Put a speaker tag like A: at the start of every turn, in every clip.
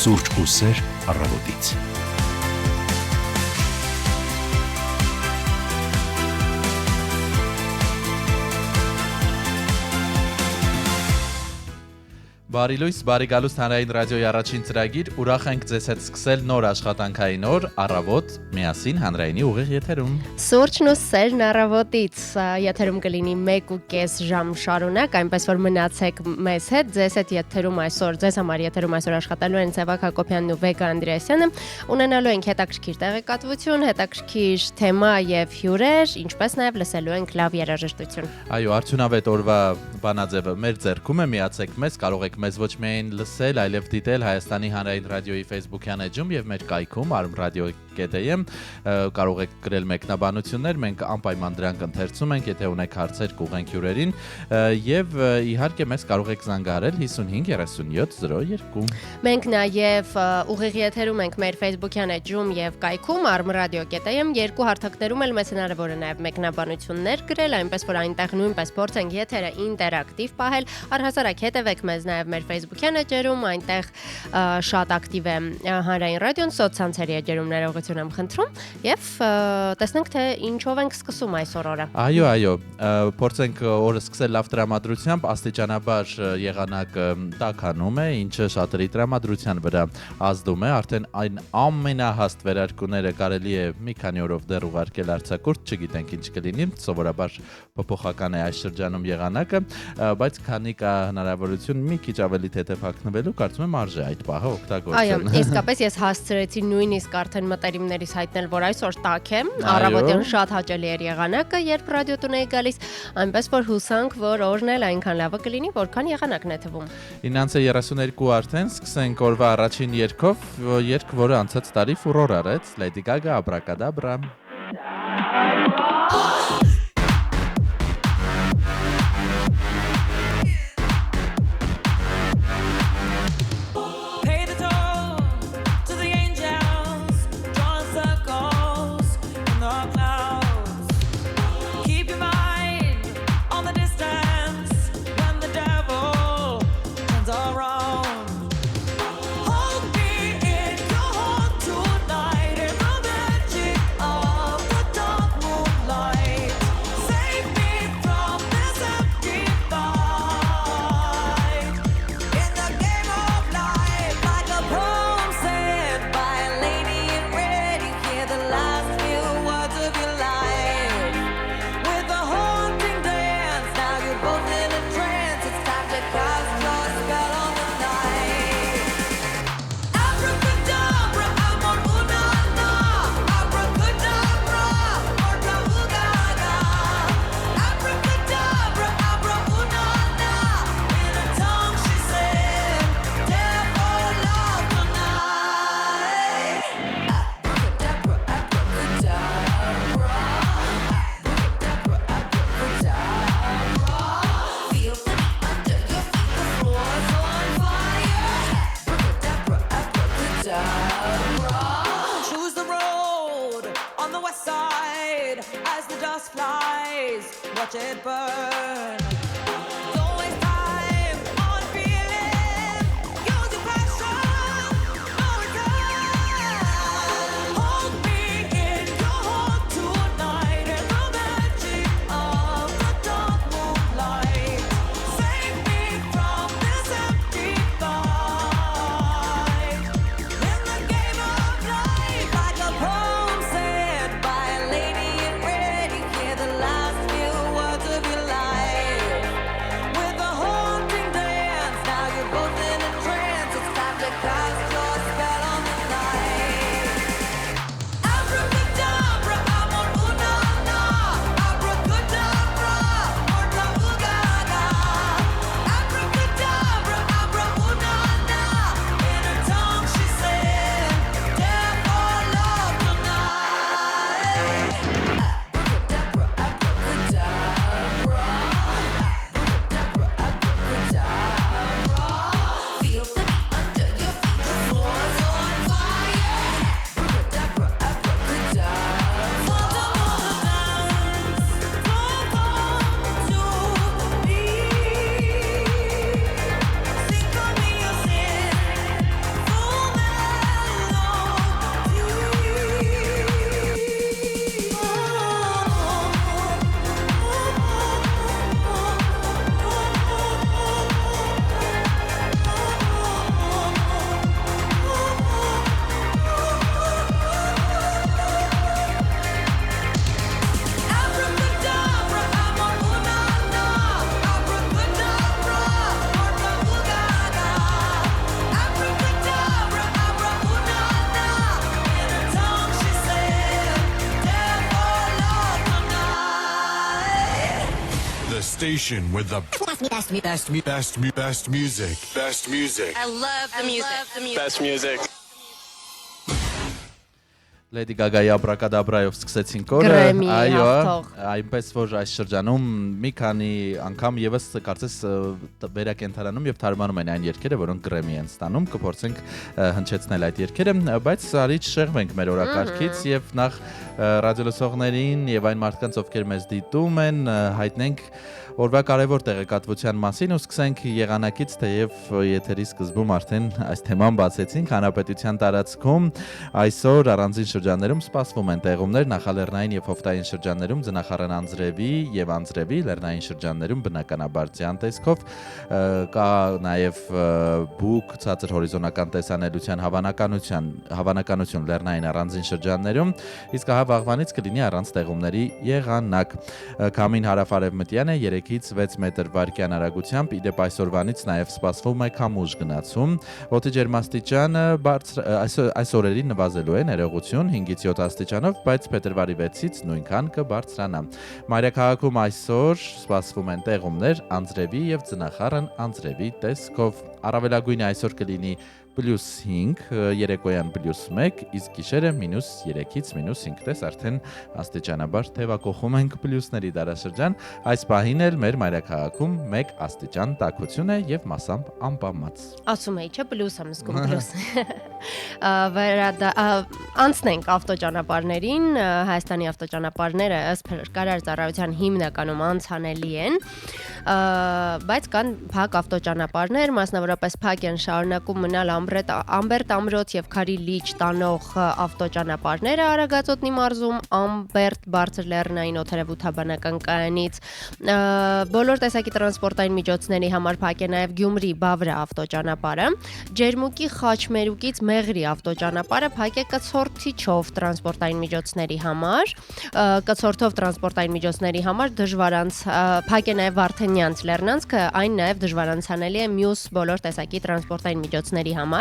A: Սուրճ ու սեր առավոտից։
B: Բարի լույս, բարի գալուստ հանրային ռադիոյի առաջին ծրագիր, ուրախ ենք ձեզ հետ սկսել նոր աշխատանքային օր, առավոտ, միասին հանրայինի ուղիղ եթերում։
C: Սուրճն ու սերն առավոտից եթերում կլինի 1.5 ժամ շարունակ, այնպես որ մնացեք մեզ հետ, ձեզ հետ եթերում այսօր, ձեզ համար եթերում այսօր աշխատելու են Սևակ Հակոբյանն ու Վեգա Անդրեասյանը, ունենալու ենք հետաքրքիր տեղեկատվություն, հետաքրքիր թեմա եւ հյուրեր, ինչպես նաեւ լսելու ենք լավ երաժշտություն։
B: Այո, արդյունավետ օրվա բանաձևը մեր ձեռքում է, միացեք մեզ, կարող եք մեզ ոչ միայն լսել, այլև դիտել Հայաստանի հանրային ռադիոյի Facebook-յան էջում եւ մեր կայքում armradio.am կարող եք գրել մեկնաբանություններ, մենք անպայման դրանք ընթերցում ենք, եթե ունեք հարցեր կուղենք հյուրերին եւ իհարկե մեզ կարող եք զանգահարել 55 37 02։
C: Մենք նաեւ ուղիղ եթերում ենք մեր Facebook-յան էջում եւ կայքում armradio.am երկու հարթակներում էլ մեզ հնարավոր է նաեւ մեկնաբանություններ գրել, այնպես որ այնտեղ նույնպես փորձենք եթերը ինտերակտիվ պահել, առհասարակ հետևեք մեզ նաեւ մեր Facebook-յան էջերում, այնտեղ շատ ակտիվ է հանրային ռադիոն, սոցցանցերի էջերում ներողություն եմ խնդրում եւ տեսնենք թե ինչով ենք սկսում այսօր օրը։
B: Այո, փորձենք օրը սկսել լավ տրամադրությամբ, աստիճանաբար եղանակը տաքանում է, ինչը շատերի տրամադրության վրա ազդում է, արդեն այն ամենահաստ վերարկուները կարելի է մի քանի օրով դեռ ուղարկել արձակուրդ, չգիտենք ինչ կլինի, սովորաբար փոփոխական է այս շրջանում եղանակը, բայց քանի կա հնարավորություն մի քիչ ավելի թեթև հագնվելու, կարծում եմ արժե այդ պահը օգտագործել։
C: Այո, իսկապես ես հասցրեցի նույնիսկ արդեն մտերիմներիս հայտնել, որ այսօր տաք է, առավոտյան շատ հաճելի էր եղանակը, երբ ռադիոտուն էի գալիս, այնպես որ հուսանք, որ օրն էլ այնքան լավը կլինի, որքան եղանակն է թվում։
B: 9:32 արդեն սկսենք օրվա առաջին երգով, երգ, որը անցած տարի ֆուրոր արեց, Lady Gaga Abracadabra։
D: Watch it burn. Last few words of your life.
E: station with the best music. Best music.
F: I love the music.
G: Best music.
B: Lady Gaga-ի Abracadabrայով սկսեցինք օրը,
C: Գրեմի
B: այո,
C: հաղթող։
B: այնպես որ այս շրջանում մի քանի անգամ եւս կարծես վերակենդարանում եւ թարմանում են այն երգերը, որոնք Գրեմի են ստանում, կփորձենք հնչեցնել այդ երգերը, բայց արիչ շեղվենք մեր օրակարգից եւ նախ ռադիոլսողներին եւ այն մարդկանց, ովքեր մեզ դիտում են, հայտնենք օրվա կարևոր տեղեկատվության մասին ու սկսենք եղանակից, թեև եթերի սկզբում արդեն այս թեման բացեցինք, հանրապետության տարածքում այսօր առանձին շրջաններում սպասվում են տեղումներ, նախալեռնային եւ հովտային շրջաններում ձնախառն անձրևի եւ անձրևի, լեռնային շրջաններում բնականաբար ձյան տեսքով, կա նաեւ բուք ցածր հորիզոնական տեսանելիության հավանականություն լեռնային առանձին շրջաններում, իսկ վաղվանից կլինի առանց տեղումների եղանակ։ Քամին հարավարևմտյան է 3-ից 6 մետր վարկյան արագությամբ, իդեպ այսօրվանից նաև սպասվում է քամուշ գնացում։ Օդի ջերմաստիճանը այս օրերին նվազելու է, ներողություն 5-ից 7 աստիճանով, բայց փետրվարի 6-ից նույնքան կբարձրանա։ Մայրաքաղաքում այսօր սպասվում են տեղումներ անձրևի եւ ձնախառն անձրևի տեսքով։ Առավելագույնը այսօր կլինի +5, երեկոյան +1, իսկ գիշերը -3-ից -5, տես արդեն աստիճանաբար թևակողում ենք պլյուսների դարաշրջան, այս պահին էլ մեր մայրաքաղաքում 1 աստիճան տաքություն է եւ մասամբ անպամած։
C: Ասում էի, չէ, պլյուս եմ զգում, պլյուս։ Անցնենք ավտոճանապարհներին, Հայաստանի ավտոճանապարհները ըստ փրկարար ծառայության հիմնականում անցանելի են, բայց կան փակ ավտոճանապարհներ, մասնավորապես փակ են շարունակում մնալ Ամբերտ ամրոց եւ Քարի լիճ տանող ավտոճանապարհները Արագածոտնի մարզում, Ամբերտ բարձր լեռնային օդերևութաբանական կայանից, բոլոր տեսակի տրանսպորտային միջոցների համար փակ է նաեւ Գյումրի Բավրա ավտոճանապարհը, Ջերմուկի Խաչմերուկից Մեղրի ավտոճանապարհը փակ է կցորդիչով տրանսպորտային միջոցների համար, կցորդով տրանսպորտային միջոցների համար փակ է նաեւ Վարդենյանց լեռնանցքը, այն նաեւ դժվարանցանելի է մյուս բոլոր տեսակի տրանսպորտային միջոցների համար,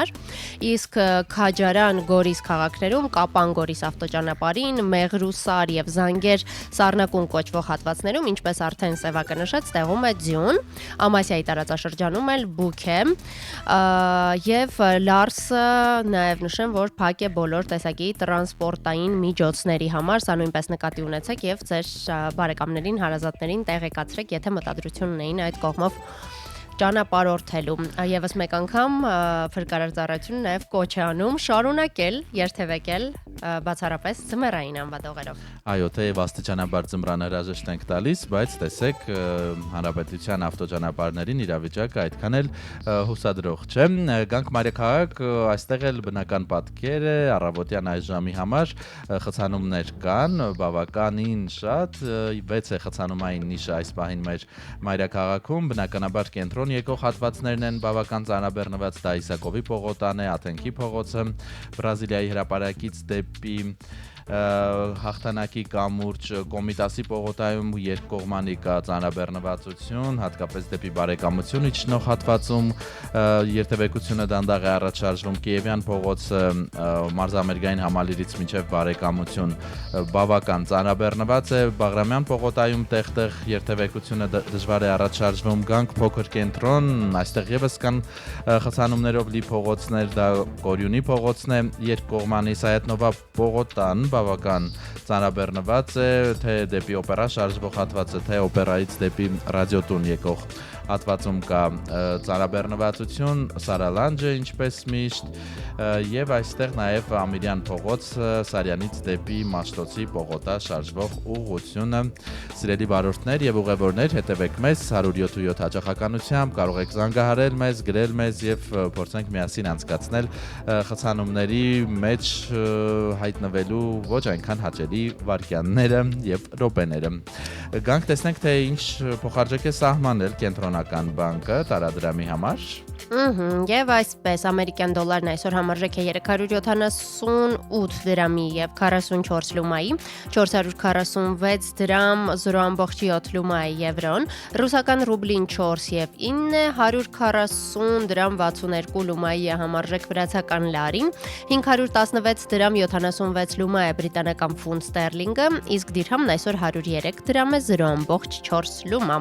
C: իսկ Քաջարան Գորիս քաղաքներում Կապան Գորիս ավտոճանապարհին, Մեղրուսար եւ Զանգեր Սառնակուն կոչվող հատվածներում, ինչպես արդեն Սևակը նշեց, տեղում է ձյուն, Ամասիայի տարածաշրջանում էլ բուք է, եւ Լարսը նաեւ նշեմ, որ փակ է բոլոր տեսակի տրանսպորտային միջոցների համար, սա նույնպես նկատի ունեցեք եւ ձեր բարեկամներին, հարազատներին տեղեկացրեք, եթե մտադրություն ունեին այդ կողմով ճանապարհորդելու։ Եվս մեկ անգամ փրկարար ծառայությունը նաև կոչ է անում շարունակել երթևեկել բացառապես ձմեռային անվադողերով։
B: Այո, թեև աստիճանաբար ձմռան հրաժեշտ ենք տալիս, բայց տեսեք հանրապետության ավտոճանապարհներին իրավիճակը այդքան էլ հուսադրող չէ։ Գանք մայրաքաղաք, այստեղ էլ բնական պատկեր է, առավոտյան այս ժամի համար խցանումներ կան, բավականին շատ, 6 է խցանումային նիշը այս պահին մեր մայրաքաղաքում, բնականաբար կենտրոն եկող հատվածներն են բավական ծանրաբեռնված, դա Իսակովի պողոտան է, Աթենքի փողոցը, Բրազիլիայի հրապարակից դեպի Հաղթանակի կամուրջ Կոմիտասի պողոտայում երկկողմանի կա ծանրաբեռնվածություն, հատկապես դեպի բարեկամություն իջնող հատվածում երթևեկությունը դանդաղ է առաջարժվում, Կիևյան փողոցը մարզամերգային համալիրից մինչև բարեկամություն բավական ծանրաբեռնված է, Բաղրամյան պողոտայում տեղ-տեղ երթևեկությունը դժվար է առաջարժվում, Գանք փոքր կենտրոն, այստեղ եւս կան խցանումներով լի փողոցներ, դա Կորյունի փողոցն է, երկկողմանի Սայատնովա պողոտան բավական ծանրաբեռնված է, թե դեպի օպերա շարժվող հատվածը, թե օպերայից դեպի ռադիոտուն եկող հատվածում կա ծանրաբեռնվածություն, Սարալանջը ինչպես միշտ, եւ այստեղ նաեւ Ամիրյան փողոց Սարյանից դեպի Մաշտոցի պողոտա շարժվող ուղղությունը։ Սիրելի բարորդներ եւ ուղևորներ, հետեւեք մեզ 107.7 հաճախականությամբ, կարող եք զանգահարել մեզ, գրել մեզ եւ փորձենք միասին անցկացնել խցանումների մեջ հայտնվելու ոչ այնքան հաճելի վայրկյանները եւ րոպեները։ Գանք տեսնենք, թե ինչ փոխարժեք է սահմանել կենտրոնական բանկը տարադրամի համար։
C: Եվ այսպես ամերիկյան դոլարն այսօր համարժեք է 378 դրամի եւ 44 լումայի, 446 դրամ 0.7 լումայի եվրոն, ռուսական ռուբլին 4 եւ 9, 140 դրամ 62 լումայի է համարժեք վրացական լարին, 516 դրամ 76 լումա է բրիտանական ֆունտ ստերլինգը, իսկ դիրհամն այսօր 103 դրամ է 0.4 լումա։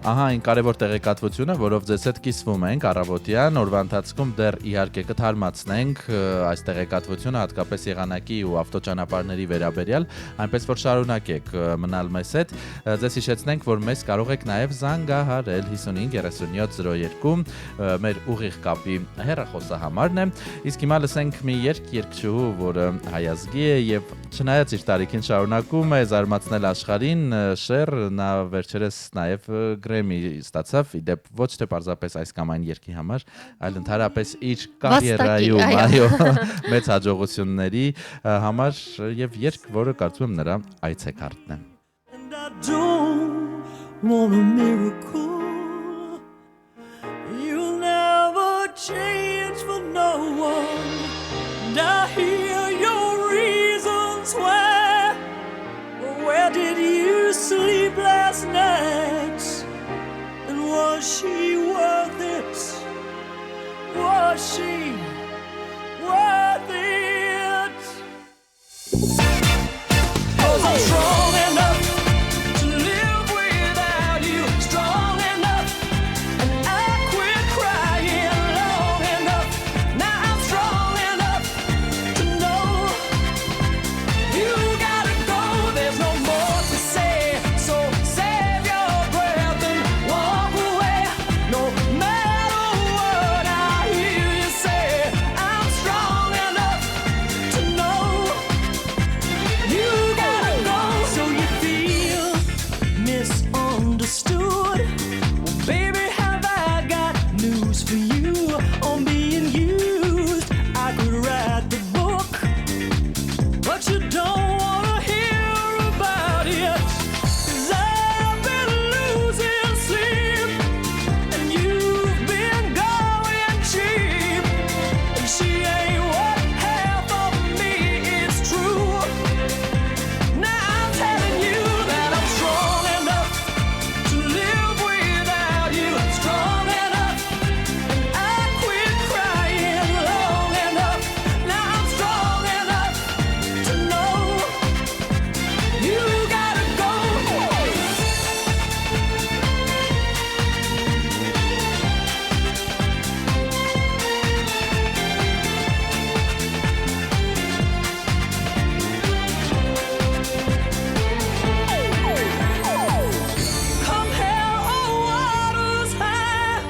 B: Ահա այն կարևոր տեղեկատվությունը, որով ձեզ հետ կիսվում ենք առավոտյան, օրվա ընթացքում դեռ իհարկե կթարմացնենք այս տեղեկատվությունը հատկապես եղանակի ու ավտոճանապարհների վերաբերյալ, այնպես որ շարունակեք մնալ մեզ հետ։ Ձեզ հիշեցնենք, որ մեզ կարող եք նաև զանգահարել 55 3702 մեր ուղիղ կապի հեռախոսահամարն է։ Իսկ հիմա լսենք մի երգչուհու, որը հայազգի է եւ չնայած իր տարիքին շարունակում է զարմացնել աշխարհին, Շեր նա վերջերս նաև Գրեմի ստացավ, իդեպ ոչ թե պարզապես այս կամ այն երգի համար, այլ ընդհանրապես իր կարիերայում, այո, մեծ հաջողությունների համար եւ երգ, որը կարծում եմ նրա այցեքարտն է։
F: And I don't want a miracle. You'll never change for no one. And I hear your reasons why. Where did you sleep last night? And was she worth it? Was she worth it? 'Cause I'm strong enough to live without you, strong enough, and I quit crying long enough. Now I'm strong enough to know you gotta go. There's no more to say, so save your breath and walk away. No matter what I hear you say, I'm strong enough to know you gotta go. So you feel misunderstood? Well, baby, have I got news for you on being used? I could write the book, but you don't wanna hear about it. 'Cause I've been losing sleep, and you've been going cheap. And she ain't what half of me is true. Now I'm telling you that I'm strong enough to live without you, strong enough, and I quit crying long enough. Now I'm strong enough to know you gotta go. Come hell or waters high,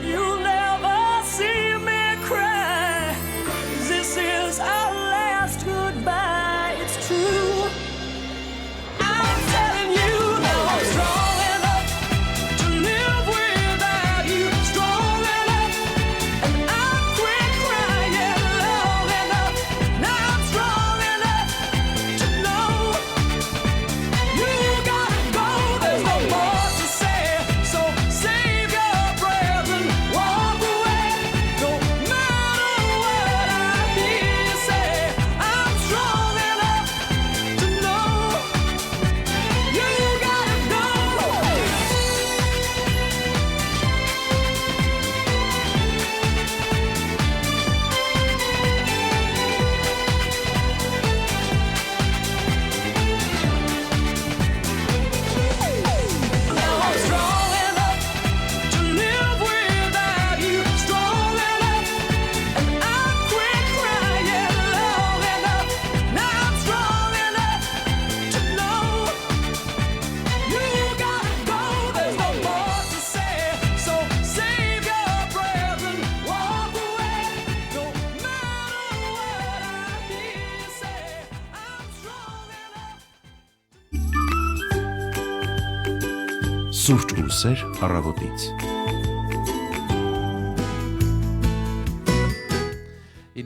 F: you'll never see me cry. 'Cause this is our last goodbye, it's true. I'm telling you that I'm strong enough to live without you, strong enough, and I quit crying long enough. Now I'm strong enough to know you gotta go. There's no more to say, so save your breath and walk away. No matter what I hear you say, I'm strong enough to know you gotta go. Now I'm strong enough to live without you, strong enough, and I quit crying long enough. Now I'm strong enough to know you gotta go. There's no more to say, so save your breath and walk away. No matter what I hear you say, I'm strong enough.
A: Սուրճ ու սեր առավոտից։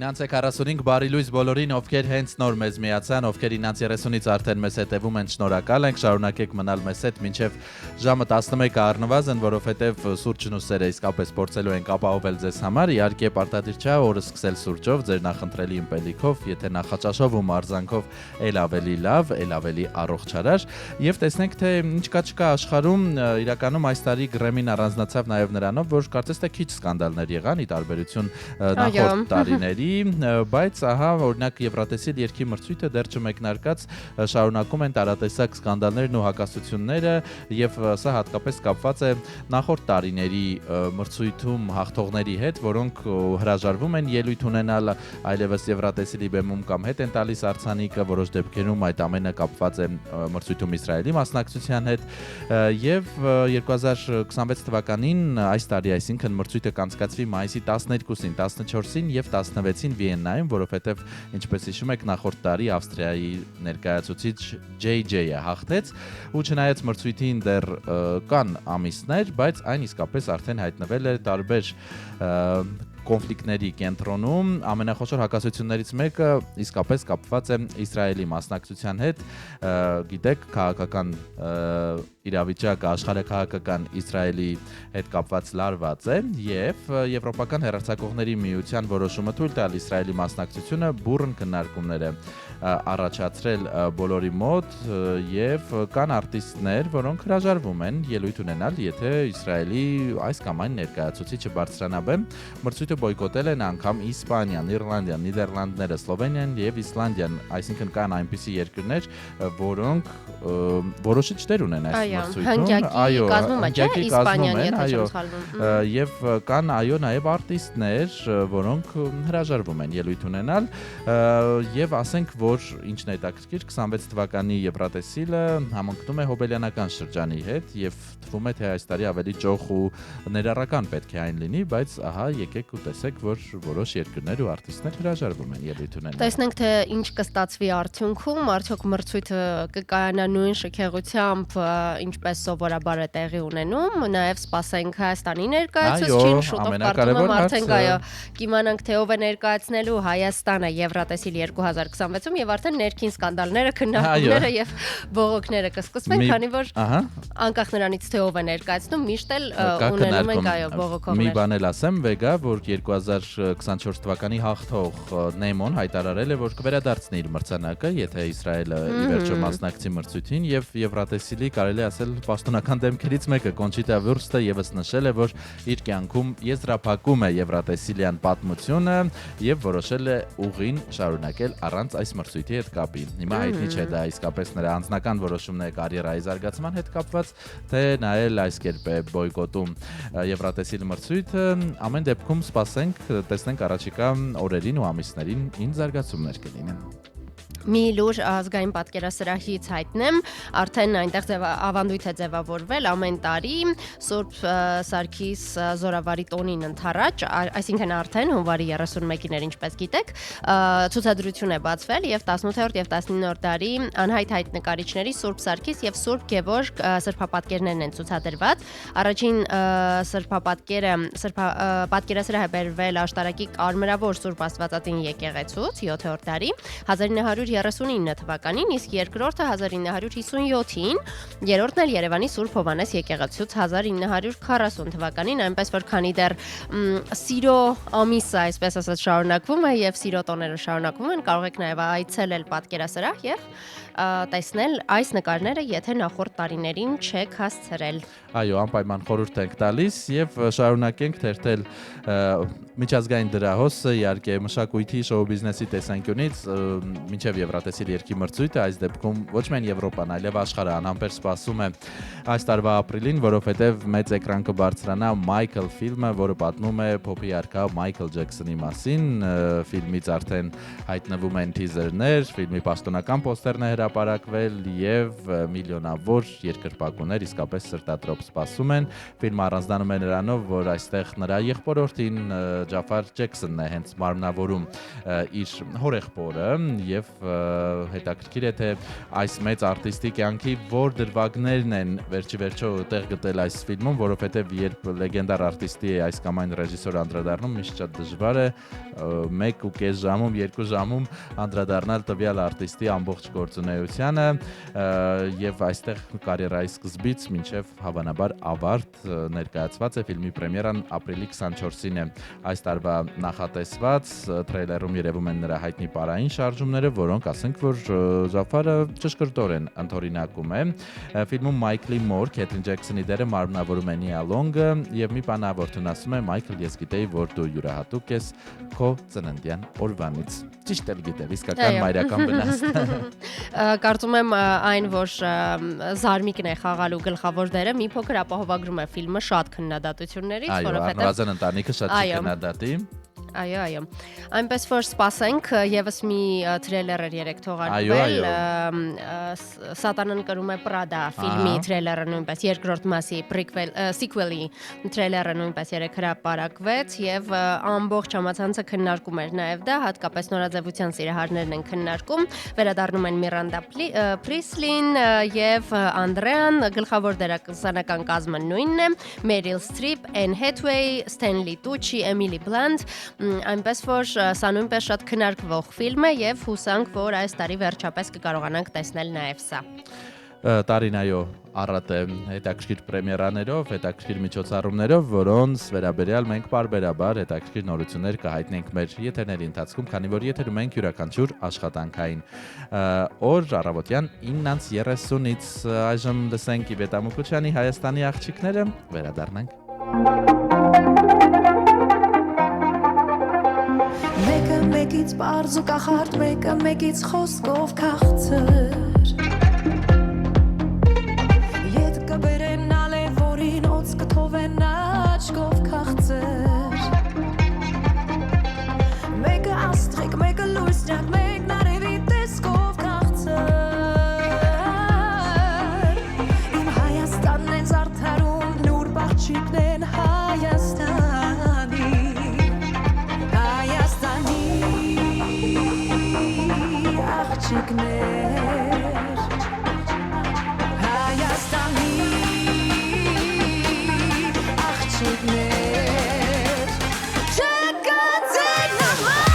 B: 9:45 բարի լույս բոլորին, ովքեր հենց նոր մեզ միացան, ովքեր 9:30-ից արդեն մեզ հետևում են, շնորհակալ ենք, շարունակեք մնալ մեզ հետ մինչև ժամը 11-ը առնվազն, որովհետև սուրճն ու սերը իսկապես փորձելու ենք ապահովել ձեզ համար։ Իհարկե պարտադիր չէ օրը սկսել սուրճով, ձեր նախընտրելի ըմպելիքով, եթե նախաճաշով ու մարզանքով էլ ավելի լավ, էլ ավելի առողջարար։ Եվ տեսնենք, թե ինչ կա աշխարհում, իրականում այս տարի Գրեմին առանձնացավ նաև նրանով, որ կարծես թե քիչ սկանդալներ եղան ի տարբերություն նախորդ տարիների, բայց ահա օրինակ Եվրատեսիլ երկի մրցույթը դեռ չմեկնարկած շարունակում են տարատեսակ սկանդալներն ու հակասությունները եւ սա հատկապես կապված է նախորդ տարիների մրցույթում հաղթողների հետ, որոնք հրաժարվում են ելույթ ունենալ այլևս Եվրատեսիլի բեմում կամ հետ են տալիս արձանիկը, որոշ դեպքերում այդ ամենը կապված է մրցույթում Իսրայելի մասնակցության հետ եւ 2026 թվականին այս տարի, այսինքն մրցույթը կանցկացվի մայիսի 12-ին, 14-ին եւ 16-ին Վիեննայում, որովհետեւ ինչպես հիշում եք, նախորդ տարի Ավստրիայի ներկայացուցիչ JJ-ը հաղթեց ու չնայած մրցույթին դեռ կան ամիսներ, բայց այն իսկապես արդեն հայտնվել է տարբեր կոնֆլիկտների կենտրոնում ամենախոշոր հակասություններից մեկը իսկապես կապված է Իսրայելի մասնակցության հետ, գիտեք, քաղաքական իրավիճակը աշխարհաքաղաքական Իսրայելի հետ կապված լարված է եւ Եվրոպական հեռարձակողների միության որոշումը թույլ տալ Իսրայելի մասնակցությունը բուռն քննարկումներ է առաջացրել բոլորի մոտ եւ կան արտիստներ, որոնք հրաժարվում են ելույթ ունենալ, եթե Իսրայելի այս կամ այն ներկայացուցիչը բարձրանա բեմ, մրցույթը բոյկոտել են անգամ Իսպանիան, Իռլանդիան, Նիդերլանդները, Սլովենիան եւ Իսլանդիան, այսինքն կան այնպիսի երկրներ, որոնք որոշիչ դեր ունեն այս մրցույթում,
C: հնգյակի Իսպանիան, եթե չեմ սխալվում,
B: եւ կան նաեւ արտիստներ, որոնք հրաժարվում են ելույթ ունենալ եւ ասենք, որ ինչն է հետաքրքիր, 26 թվականի Եվրատեսիլը համընկնում է հոբելյանական շրջանի հետ եւ թվում է թե այս տարի ավելի ճոխ ու ներառական պետք է այն լինի, բայց ահա եկեք ու տեսեք, որ որոշ երկրներ ու արտիստներ հրաժարվում են ելույթ ունենալ։
C: Տեսնենք թե ինչ կստացվի արդյունքում, արդյոք մրցույթը կկայանա նույն շքեղությամբ, ինչպես սովորաբար է տեղի ունենում, նաեւ սպասենք Հայաստանի ներկայացուցչին, շուտով կարծում եմ արդեն կիմանանք թե ով է ներկայացնելու Հայաստանը Եվրատեսիլ 2026-ում եւ արդեն ներքին սկանդալները, քննարկումները եւ բողոքները կսկսվեն, քանի որ անկախ նրանից թե ով է ներկայացնում, միշտ էլ ունենում ենք բողոքողներ։
B: Մի բան էլ ասեմ, վեգա, որ 2024 թվականի հաղթող Նեյմոն հայտարարել է, որ կվերադարձնի իր մրցանակը, եթե Իսրայելը ի վերջո մասնակցի մրցույթին եւ Եվրատեսիլի կարելի ասել պաշտոնական դեմքերից մեկը Կոնչիտա Վուրստը եւս նշել է, որ իր կյանքում եզրափակում է Եվրատեսիլյան պատմությունը եւ որոշել է ուղին շարունակել առանց այս մրցույթի հետ կապի։ Հիմա հայտնի չէ դա իսկապես նրա անձնական որոշումն է կարիերայի զարգացման հետ կապված, թե նա էլ այս կերպ է բոյկոտում Եվրատեսիլ մրցույթը, ամեն դեպքում սպասենք, տեսնենք առաջիկա օրերին ու ամիսներին ինչ զարգացումներ կլինեն։
C: Մի լուր ազգային պատկերասրահից հայտնեմ, արդեն այնտեղ ավանդույթ է ձևավորվել ամեն տարի Սուրբ Սարգիս Զորավարի տոնին ընթառաջ, այսինքն արդեն հունվարի 31-ին, ինչպես գիտեք, ցուցադրություն է բացվել եւ 18-րդ եւ 19-րդ դարի անհայտ հայտ նկարիչների Սուրբ Սարգիս եւ Սուրբ Գևորգ սրբապատկերներն են ցուցադրված։ Առաջին պատկերասրահը բերվել աշտարակի կարմրավոր Սուրբ Աստվածածին եկեղեցուց 7-րդ դարի 1939 թվականին, իսկ երկրորդը 1957-ին, երրորդն էլ Երևանի Սուրբ Հովհաննես եկեղեցուց 1940 թվականին, այնպես որ քանի դեռ սիրո ամիսը, այսպես ասած, շարունակվում է եւ սիրո տոները շարունակվում են, կարող եք նաեւ այցելել պատկերասրահ եւ տեսնել այս նկարները, եթե նախորդ տարիներին չեք հասցրել։
B: Այո, անպայման խորհուրդ ենք տալիս եւ շարունակենք թերթել միջազգային դրահոսը, իհարկե մշակույթի, շոու բիզնեսի տեսանկյունից մինչև Եվրատեսիլ երկի մրցույթը, այս դեպքում ոչ միայն Եվրոպան, այլև աշխարհը անհամբեր սպասում է այս տարվա ապրիլին, որովհետեւ մեծ էկրան կբարձրանա Michael ֆիլմը, որը պատմում է փոփի արքա Մայքլ Ջեքսոնի մասին, ֆիլմից արդեն հայտնվում են թիզերներ, ֆիլմի պաշտոնական պոստերն է հրապարակվել եւ միլիոնավոր երկրպագուներ իսկապես սրտատրոփ սպասում են։ Ֆիլմը առանձնանում է նրանով, որ այստեղ նրա եղբորորդին Ջաֆար Ջեքսոնն է հենց մարմնավորում իր հորեղբորը եւ հետաքրքիր է թե այս մեծ արտիստի կյանքի որ դրվագներն են վերջիվերջո տեղ գտել այս ֆիլմում, որովհետեւ երբ լեգենդար արտիստի է այս կամ այն ռեժիսորը անդրադառնում, միշտ շատ դժվար է 1.5 ժամում, 2 ժամում անդրադառնալ տվյալ արտիստի ամբողջ գործունեությանը եւ այստեղ կարիերայի սկզբից մինչեւ հավանաբար ավարտ ներկայացված է ֆիլմի պրեմիերան ապրիլի 24-ին է այս տարվա նախատեսված, թրեյլերում երևում են նրա հայտնի պարային շարժումները, որոնք որոնք ասենք որ Ջաֆարը ճշգրտորեն ընդօրինակում է։ Ֆիլմում Մայքլի Մոր, Քեթրին Ջեքսոնի դերը մարմնավորում է Նիա Լոնգը եւ մի բան ավարտուն ասում է Մայքլ, ես գիտեի, որ դու յուրահատուկ ես քո ծննդյան օրվանից։ Ճիշտ էլ գիտեր, իսկական մայրական վնաս։
C: Կարծում եմ այն, որ Զարմիկն է խաղալու գլխավոր դերը, մի փոքր ապահովագրում է ֆիլմը շատ քննադատություններից,
B: որովհետեւ Անրազան ընտանիքը շատ չի քննադատի։
C: Այո։ Այնպես որ սպասենք, եւս մի թրեյլեր էր երեք թողարկվել, Սատանան կրում է Պրադա ֆիլմի թրեյլերը նույնպես երկրորդ մասի սիքվելի թրեյլերը նույնպես երեք հրապարակվեց եւ ամբողջ համացանցը քննարկում էր նաեւ դա, հատկապես նորաձևության սիրահարներն են քննարկում, վերադառնում են Միրանդա Պրիսլին եւ Անդրեան, գլխավոր դերասանական կազմը նույնն է, Մերիլ Սթրիփ, Էն Հեթվեյ, Ստենլի Տուչի, Էմիլի Բլանտ, այնպես որ սա նույնպես շատ քննարկվող ֆիլմ է եւ հուսանք, որ այս տարի վերջապես կկարողանանք տեսնել նաեւ սա։
B: Տարին այո, առատ է հետաքրքիր պրեմիերաներով, հետաքրքիր միջոցառումներով, որոնց վերաբերյալ մենք պարբերաբար հետաքրքիր նորություններ կհայտնենք մեր եթերների ընթացքում, քանի որ եթերում ենք յուրաքանչյուր աշխատանքային օր առավոտյան 9:30-ից այժմ լսենք Իվետ Ամուկուչյանի Հայաստանի աղջիկները, վերադառնանք։
G: Մեկից պարզ ու կախարդ, մեկը մեկից խոսքով քաղցր Ետ կբերեն ալև, որին օծ կթովեն աչքով քաղցր Մեկը աստղիկ, մեկը լույսնյակ, մեկն արևի տեսքով քաղցր Իմ Հայաստանն են զարդարում, նուր բաղջիկն են Հայաստանի Հայաստանի աղջիկներ Չկացեք նման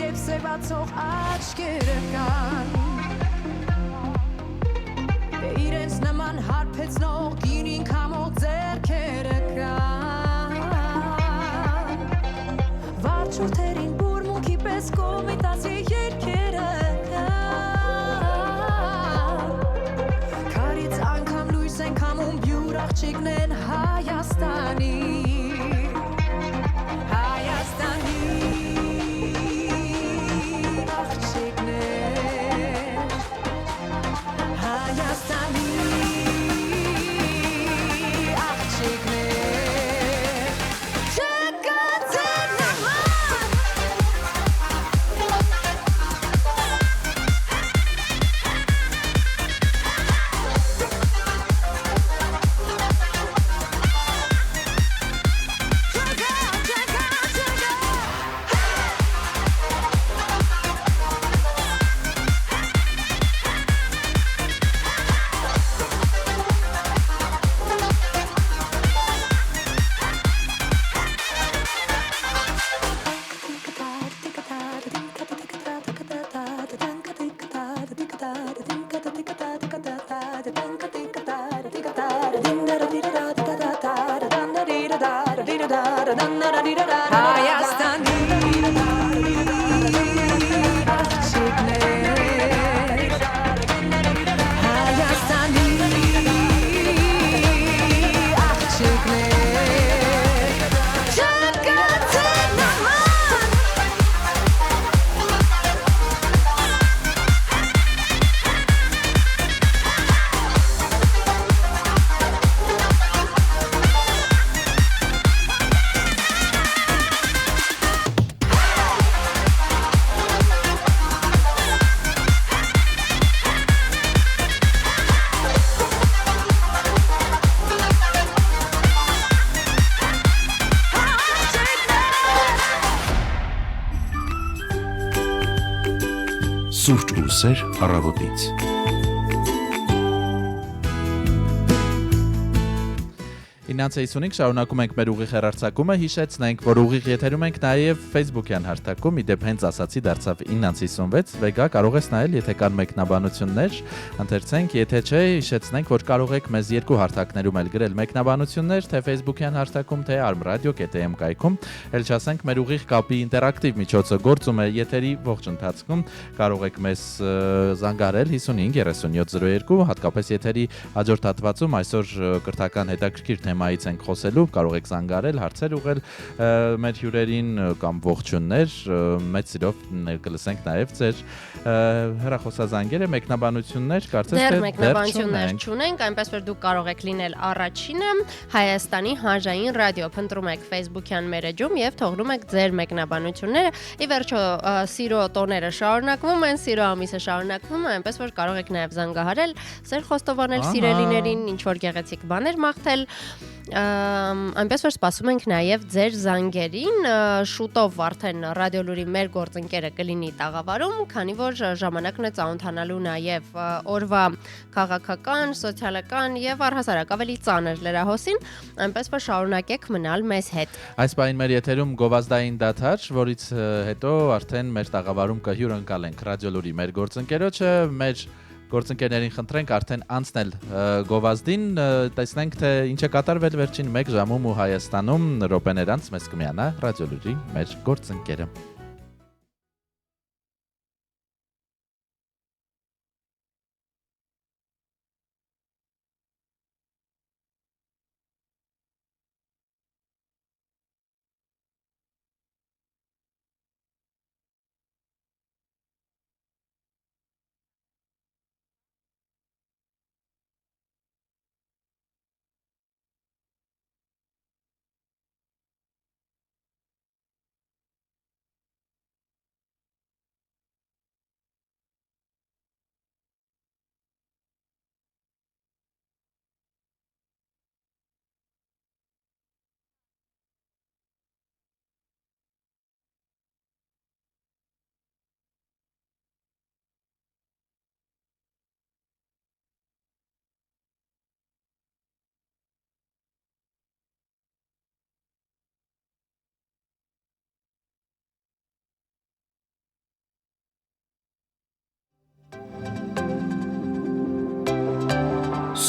G: Եվ սևացող աչքերը կան Իրենց նման հարբեցնող գինին կամոտ ձեռքերը կան Վարջուրթերին բուրմունքի պես կոմիտացի երկերը կան Քարից անգամ լույս են կամում բյուր աղջիկն են Հայաստանի
A: լույսեր առավոտից։
B: Ինանց 55 շարունակում ենք մեր ուղիղ հեռարձակումը, հիշեցնենք, որ ուղիղ եթերում ենք նաև Facebook-յան հարթակում, իդեպ հենց ասացի դարձավ 9:56, վեգա կարող ես նայել, եթե կան մեկնաբանություններ, ընթերցենք, եթե չէ, հիշեցնենք, որ կարող եք մեզ երկու հարթակներում էլ գրել մեկնաբանություններ, թե Facebook-յան հարթակում, թե armradio.am կայքում, ել չասենք մեր ուղիղ կապի ինտերակտիվ միջոցը գործում է եթերի ողջ ընթացքում, կարող եք մեզ զանգարել 55 3702, հատկապես եթերի հաջորդ հատվածում այսօր կրթական հետաքրքիր թեմայից ենք խոսելու, կարող եք զանգարել, հարցեր ուղղել մեր հյուրերին կամ ողջուններ, մեծ սիրով կլսենք նաև ձեր հեռախոսազանգերը, մեկնաբանություններ, կարծես թե
C: մեկնաբանություններ չունենք, այնպես որ դուք կարող եք լինել առաջինը, Հայաստանի հանրային ռադիո, փնտրում եք Facebook-յան մեր էջում եւ թողնում եք ձեր մեկնաբանությունները։ Ի վերջո, սիրո տոները շարունակվում են, սիրո ամիսը շարունակվում է, այնպես որ կարող եք նաև զանգահարել, ձեր խոստովանել սիրելիներին, ինչ որ գեղեցիկ բաներ մաղթել։ Այնպես որ սպասում ենք նաև ձեր զանգերին, շուտով արդեն ռադիոլուրի մեր գործընկերը կլինի տաղավարում, քանի որ ժամանակն է ծանոթանալու նաև օրվա քաղաքական, սոցիալական եւ առհասարակ ավելի ծանր լրահոսին, այնպես որ շարունակեք մնալ մեզ հետ։
B: Այս պահին մեր եթերում գովազդային դադար, որից հետո արդեն մեր տաղավարում կհյուրընկալենք ռադիոլուրի մեր գործընկերոջը, մեր գործընկերներին խնդրենք արդեն անցնել գովազդին, տեսնենք թե ինչ է կատարվել վերջին 1 ժամում ու Հայաստանում րոպեներ անց մեզ կմիանա ռադիոլուրի մեր գործընկերը։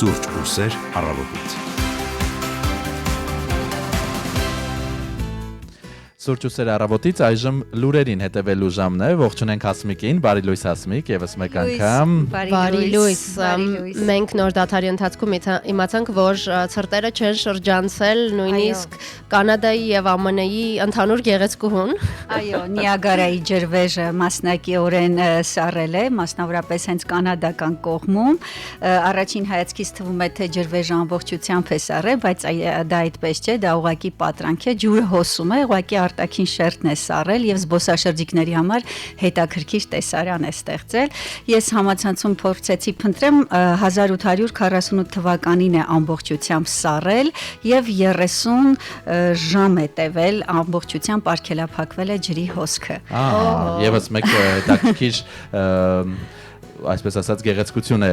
A: Սուրճ լույսեր առավոտից։
B: Սուրճ ուսեր առավոտից այժմ լուրերին հետևելու ժամն է, ողջունենք Հասմիկին, բարի լույս Հասմիկ, եւս մեկ անգամ։
C: Բարի լույս։ Մենք նոր դաթարի ընթացքում իմացանք, որ ցրտերը չեն շրջանցել նույնիսկ Կանադայի եւ ԱՄՆ-ի ընդհանուր գեղեցկուհուն։
H: Այո, Նիագարայի ջրվեժը մասնակիորեն սառել է, մասնավորապես հենց կանադական կողմում։ Առաջին հայացքից թվում է, թե ջրվեժը ամբողջությամբ է սառել, բայց դա այդպես չէ, դա ուղղակի պատրանք է, ջուրը հոսում է, ուղղակի արտաքին շերտն է սառել եւ զբոսաշրջիկների համար հետաքրքիր տեսարան է ստեղծել։ Ես համացանցում փորձեցի փնտրեմ 1848 թվականին է ամբողջությամբ սառել եւ 30 ժամ է տևել ամբողջությամբ արգելափակվել է ջրի հոսքը։
B: Եվս մեկ հետաքրքիր այսպես ասած գեղեցկություն է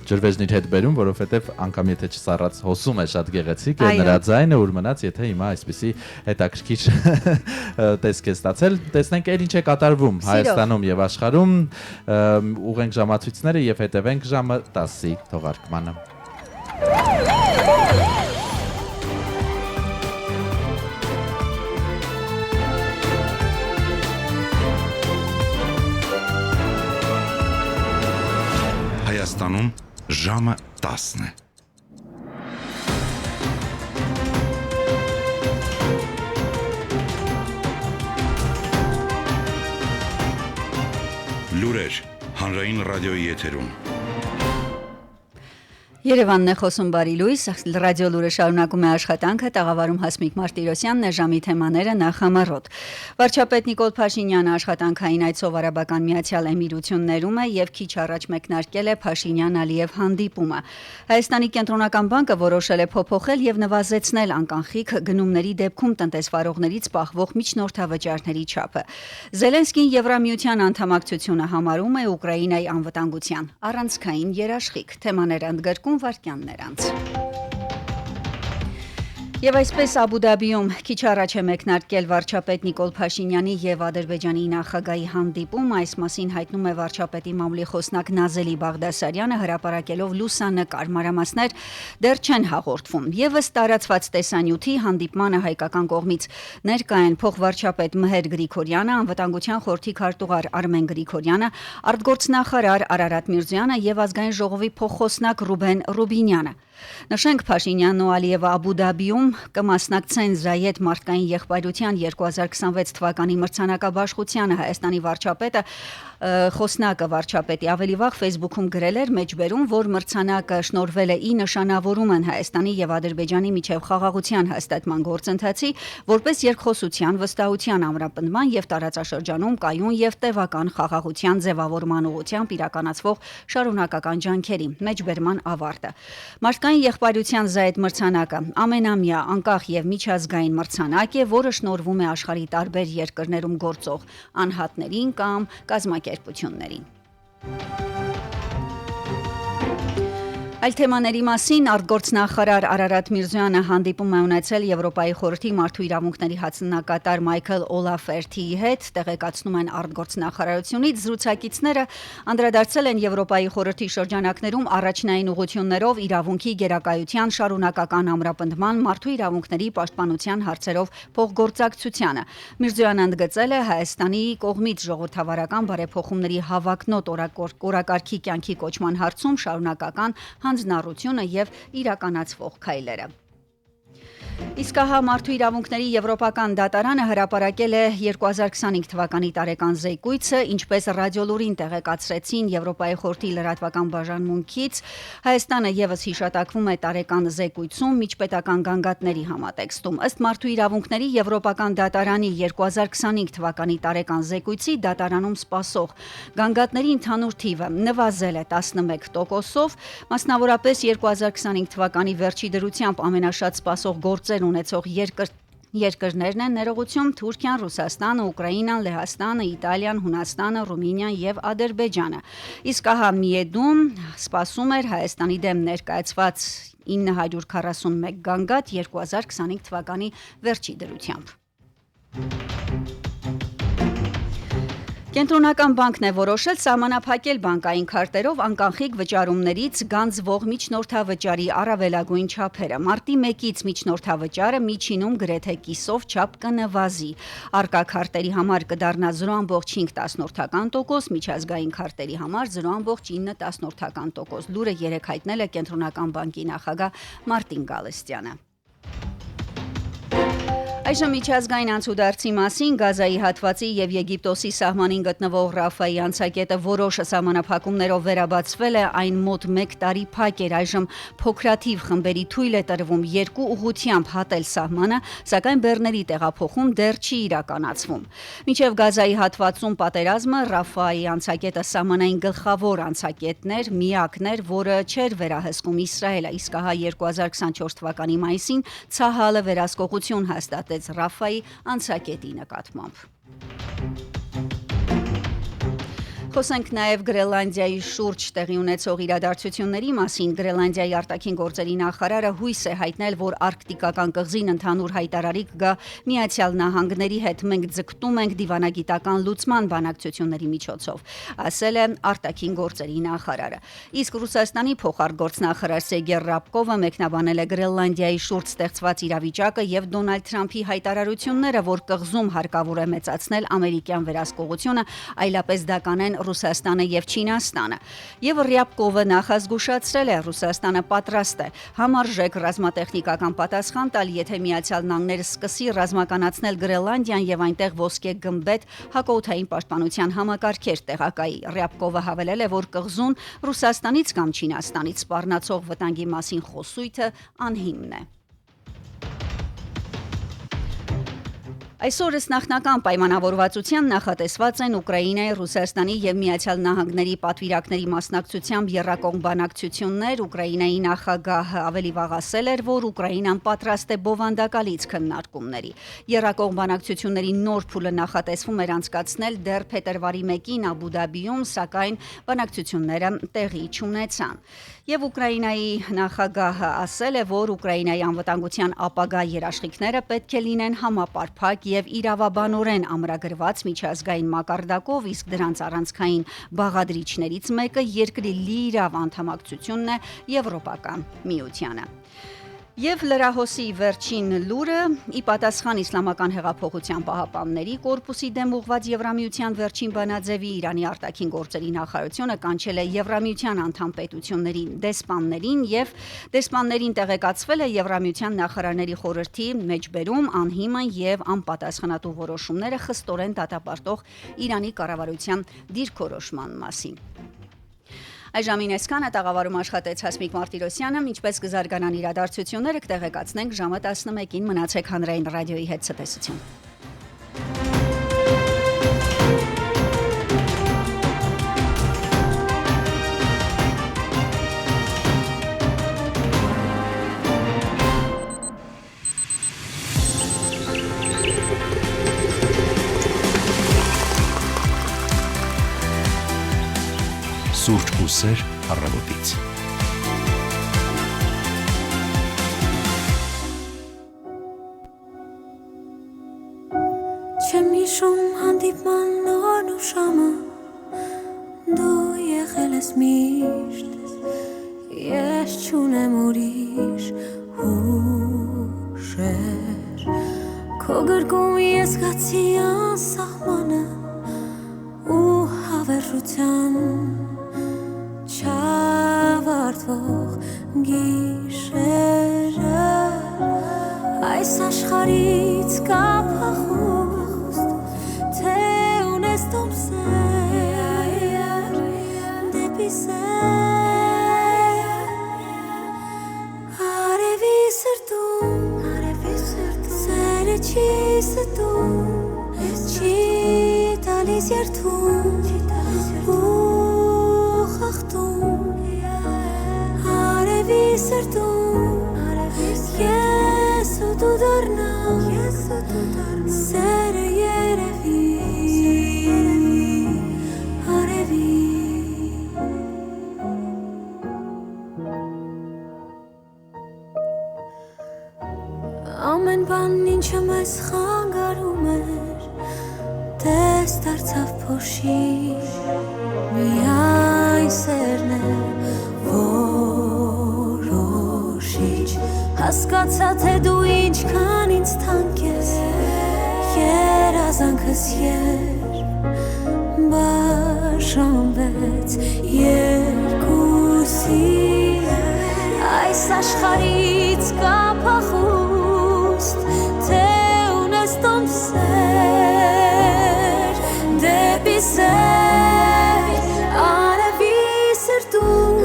B: ջրվեժն իր հետ բերում, որովհետև անգամ եթե չսառած հոսում է շատ գեղեցիկ է նրա ձայնը, ուր մնաց եթե հիմա այսպեսի հետաքրքիր տեսք է ստացել, տեսնենք էլ ինչ է կատարվում Հայաստանում եւ աշխարհում, ուղենք ժամացույցները եւ հետևենք ժամը 10-ի թողարկմանը։
A: Հայաստանում ժամը 10 է։ Լուրեր հանրային ռադիոյի եթերում։
H: Երևանն է խոսում Բարի լույս, ռադիո լուրը շարունակում է աշխատանքը, տաղավարում Հասմիկ Մարտիրոսյանն է, ժամի թեմաները նախամարոտ։ Վարչապետ Նիկոլ Փաշինյանը աշխատանքային այցով Արաբական Միացյալ Էմիրություններում է եւ քիչ առաջ մեկնարկել է Փաշինյան-Ալիև հանդիպումը։ Հայաստանի կենտրոնական բանկը որոշել է փոփոխել եւ նվազեցնել անկանխիկ գնումների դեպքում տնտեսվարողներից պահվող միջնորդավճարների չափը։ Զելենսկին Եվրամիության անդամակցությունը համարում է Ուկրաինայի անվտանգության առանցքային երաշխիք։ Թեմաները ընդգրկում վարքյաններ անց։ Եվ այսպես Աբու Դաբիում քիչ առաջ է մեկնարկել վարչապետ Նիկոլ Փաշինյանի եւ Ադրբեջանի նախագահի հանդիպում, այս մասին հայտնում է վարչապետի մամուլի խոսնակ Նազելի Բաղդասարյանը, հրապարակելով լուսանկար, մանրամասներ դեռ չեն հաղորդվում։ Եվս տարածված տեսանյութի հանդիպմանը հայկական կողմից ներկա են փոխվարչապետ Մհեր Գրիգորյանը, անվտանգության խորհրդի քարտուղար Արմեն Գրիգորյանը, արտգործնախարար Արարատ Միրզոյանը եւ ազգային ժողովի փոխխոսնակ Ռուբեն Ռուբինյանը։ Նշենք Փաշինյանն ու Ալիևը Աբու Դաբիում կմասնակցեն Զայեդ մարդկային եղբայրության 2026 թվականի մրցանակաբաշխությանը։ Հայաստանի վարչապետը խոսնակը վարչապետի ավելի վաղ Facebook-ում գրել էր մեջբերում, որ մրցանակը շնորհվել է ի նշանավորում են Հայաստանի եւ Ադրբեջանի միջև խաղաղության հաստատման գործընթացի, որպես երկխոսության, վստահության ամրապնդման եւ տարածաշրջանում կայուն եւ տևական խաղաղության ձևավորման ուղղությամբ իրականացվող շարունակական ջանքերի մեջբերման ավարտը։ Մարդկային եղբայրության Զայեդ մրցանակը ամենամյա անկախ եւ միջազգային մրցանակ է, որը շնորհվում է աշխարհի տարբեր երկրներում գործող անհատներին կամ կազմակերպություններին։ Այլ թեմաների մասին արտգործնախարար Արարատ Միրզոյանը հանդիպում է ունեցել Եվրոպայի խորհրդի մարդու իրավունքների հացնակատար Մայքլ Օլաֆերթիի հետ, տեղեկացնում են արտգործնախարարությունից, զրուցակիցները անդրադարձել են Եվրոպայի խորհրդի շրջանակներում առաջնային ուղղություններով իրավունքի գերակայության շարունակական ամրապնդման, մարդու իրավունքների պաշտպանության հարցերով փոխգործակցությանը։ Միրզոյանը ընդգծել է Հայաստանի կողմից ժողովրդավարական բարեփոխումների հավակնոտ օրակարգի կյանքի կոչման հարցում շարունակական հանձնառությունը եւ իրականացվող քայլերը։ Իսկ ահա մարդու իրավունքների եվրոպական դատարանը հրապարակել է 2025 թվականի տարեկան զեկույցը, ինչպես ռադիոլուրին տեղեկացրեցին Եվրոպայի խորհրդի լրատվական բաժանմունքից, Հայաստանը եւս հիշատակվում է տարեկան զեկույցում միջպետական գանգատների համատեքստում։ Ըստ մարդու իրավունքների եվրոպական դատարանի 2025 թվականի տարեկան զեկույցի դատարանում սպասող գանգատների ընդհանուր թիվը նվազել է 11%-ով, մասնավորապես 2025 թվականի վերջի դրությամբ ամենաշատ սպասող գործեր ունեցող երկրներն են ներողություն Թուրքիան, Ռուսաստանը, Ուկրաինան, Լեհաստանը, Իտալիան, Հունաստանը, Ռումինիան եւ Ադրբեջանը։ Իսկ ահա Միեդում սպասում էր Հայաստանի դեմ ներկայացված 941 գանգատ 2025 թվականի վերջի դրությամբ։ Կենտրոնական բանկն է որոշել սահմանափակել բանկային քարտերով անկանխիկ վճարումներից գանձվող միջնորդավճարի առավելագույն չափերը։ Մարտի 1-ից միջնորդավճարը միջինում գրեթե կիսով չափ կնվազի։ Արկա քարտերի համար կդառնա 0.5%, միջազգային քարտերի համար 0.9%։ Լուրը երեկ հայտնել է Կենտրոնական բանկի նախագահ Մարտին Գալստյանը։ Այժմ միջազգային անցուդարձի մասին Գազայի հատվածի եւ Եգիպտոսի սահմանին գտնվող Ռաֆայի անցակետը որոշ սահմանափակումներով վերաբացվել է, այն մոտ 1 տարի փակ էր, այժմ փոքրաթիվ խմբերի թույլ է տրվում երկու ուղղությամբ հատել սահմանը, սակայն բեռների տեղափոխում դեռ չի իրականացվում։ Մինչև Գազայի հատվածում պատերազմը Ռաֆայի անցակետը սահմանային գլխավոր անցակետն էր, միակն էր, որը չէր վերահսկում Իսրայելը, իսկ ահա 2024 թվականի մայիսին ՑԱՀԱԼ-ը վերահսկողություն հաստատեց Ռաֆայի անցակետի նկատմամբ։ Խոսենք նաև Գրենլանդիայի շուրջ տեղի ունեցող իրադարձությունների մասին։ Գրենլանդիայի արտաքին գործերի նախարարը հույս է հայտնել, որ արկտիկական կղզին ընդհանուր հայտարարի կգա Միացյալ Նահանգների հետ։ Մենք ձգտում ենք դիվանագիտական լուծման բանակցությունների միջոցով, ասել է արտաքին գործերի նախարարը։ Իսկ Ռուսաստանի փոխարտգործնախարար Սերգեյ Ռաբկովը մեկնաբանել է Գրենլանդիայի շուրջ ստեղծված իրավիճակը եւ Դոնալդ Թրամփի հայտարարությունները, որ կղզում հարկավոր է մեծացնել ամերիկյան վերահսկողությունը, այլապես դա կանեն Ռուսաստանը եւ Չինաստանը։ Եվ Ռյաբկովը նախազգուշացրել է, Ռուսաստանը պատրաստ է համարժեք ռազմատեխնիկական պատասխան տալ, եթե Միացյալ Նահանգները սկսի ռազմականացնել Գրենլանդիան եւ այնտեղ ոսկե գմբեթ հակաօդային պաշտպանության համակարգեր տեղակայի։ Ռյաբկովը հավելել է, որ կղզուն Ռուսաստանից կամ Չինաստանից սպառնացող վտանգի մասին խոսույթը անհիմն է։ Այսօրս նախնական պայմանավորվածության նախատեսված են Ուկրաինայի, Ռուսաստանի եւ Միացյալ Նահանգների պատվիրակների մասնակցությամբ եռակողմ բանակցություններ։ Ուկրաինայի նախագահը ավելի վաղ ասել էր, որ Ուկրաինան պատրաստ է բովանդակալից քննարկումների։ Եռակողմ բանակցությունների նոր փուլը նախատեսվում էր անցկացնել դեռ փետրվարի 1-ին Աբու Դաբիում, սակայն բանակցությունները տեղի չունեցան։ Եվ Ուկրաինայի նախագահը ասել է, որ Ուկրաինայի անվտանգության ապագա երաշխիքները պետք է լինեն համապարփակ եւ իրավաբանորեն ամրագրված միջազգային մակարդակով, իսկ դրանց առանցքային բաղադրիչներից մեկը երկրի լիիրավ անդամակցությունն է Եվրոպական միությանը։ Եվ լրահոսի վերջին լուրը՝ ի պատասխան Իսլամական հեղափոխության պահապանների կորպուսի դեմ ուղղված Եվրամիության վերջին բանաձևի, Իրանի արտաքին գործերի նախարարությունը կանչել է Եվրամիության անդամ պետությունների դեսպաններին եւ դեսպաններին տեղեկացվել է Եվրամիության նախարարների խորհրդի մեջբերում անհիմն եւ անպատասխանատու որոշումները խստորեն դատապարտող Իրանի կառավարության դիրքորոշման մասին։ Այժմին այսքանը տաղավարում աշխատեց Հասմիկ Մարտիրոսյանը, ինչպես կզարգանան իրադարձությունները կտեղեկացնենք ժամը 11-ին, մնացեք հանրային ռադիոյի հետ ցտեսություն։
A: Սուրճ ու սեր առավոտից։
G: Չեմ հիշում հանդիպման նորն ու շամը, դու եղել ես միշտ, ես չունեմ ուրիշ հուշեր, քո գրկում ես գացի անսահմանը ու հավերժության չավարտվող գիշերը, այս աշխարհից կա փախուստ, թե ունես տոմսեր դեպի սեր, արևի սրտում, սերը չի ստում, չի տալիս երթում Արևի սրտում, ես ու դու դառնանք, սերը երևի, արևի Ամեն բան ինչը մեզ խանգարում էր, տես դարձավ փոշի, միայն սերն է որոշիչ, հասկացա թե դու ինչքան ինձ թանկ ես, երազանքս երբ բաժանվեց երկուսի, այս աշխարհից կա փախուստ, թե ունես տոմսեր դեպի սեր, արևի սրտում,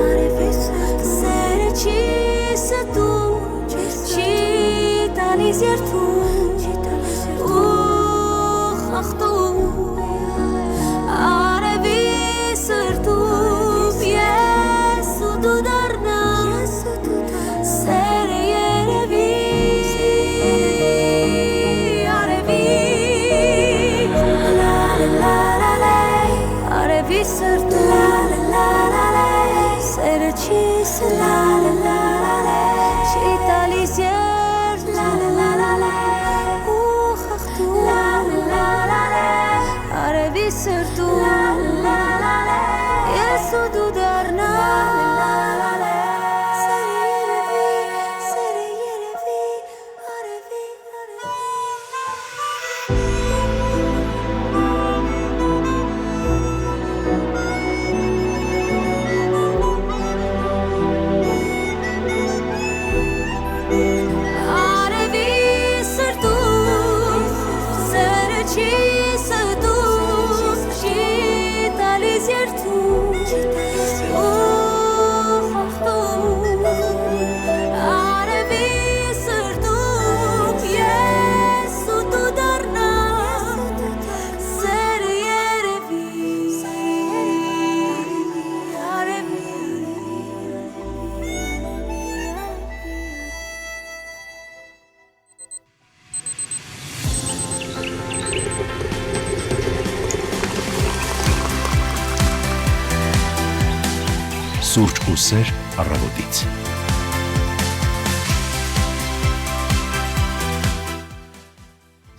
G: սերը չի ստում, չի տալիս երթում ու խախտում, արևի սրտում, ես ու դու դառնանք, սերը երևի, արևի, արևի սրտում, սերը չի ստում, չի տալիս երթում ու խախտում, արևի սրտում, ես ու դու դառնանք, սերը երևի, արևի, արևի
A: Սուրճ ու սեր առավոտից։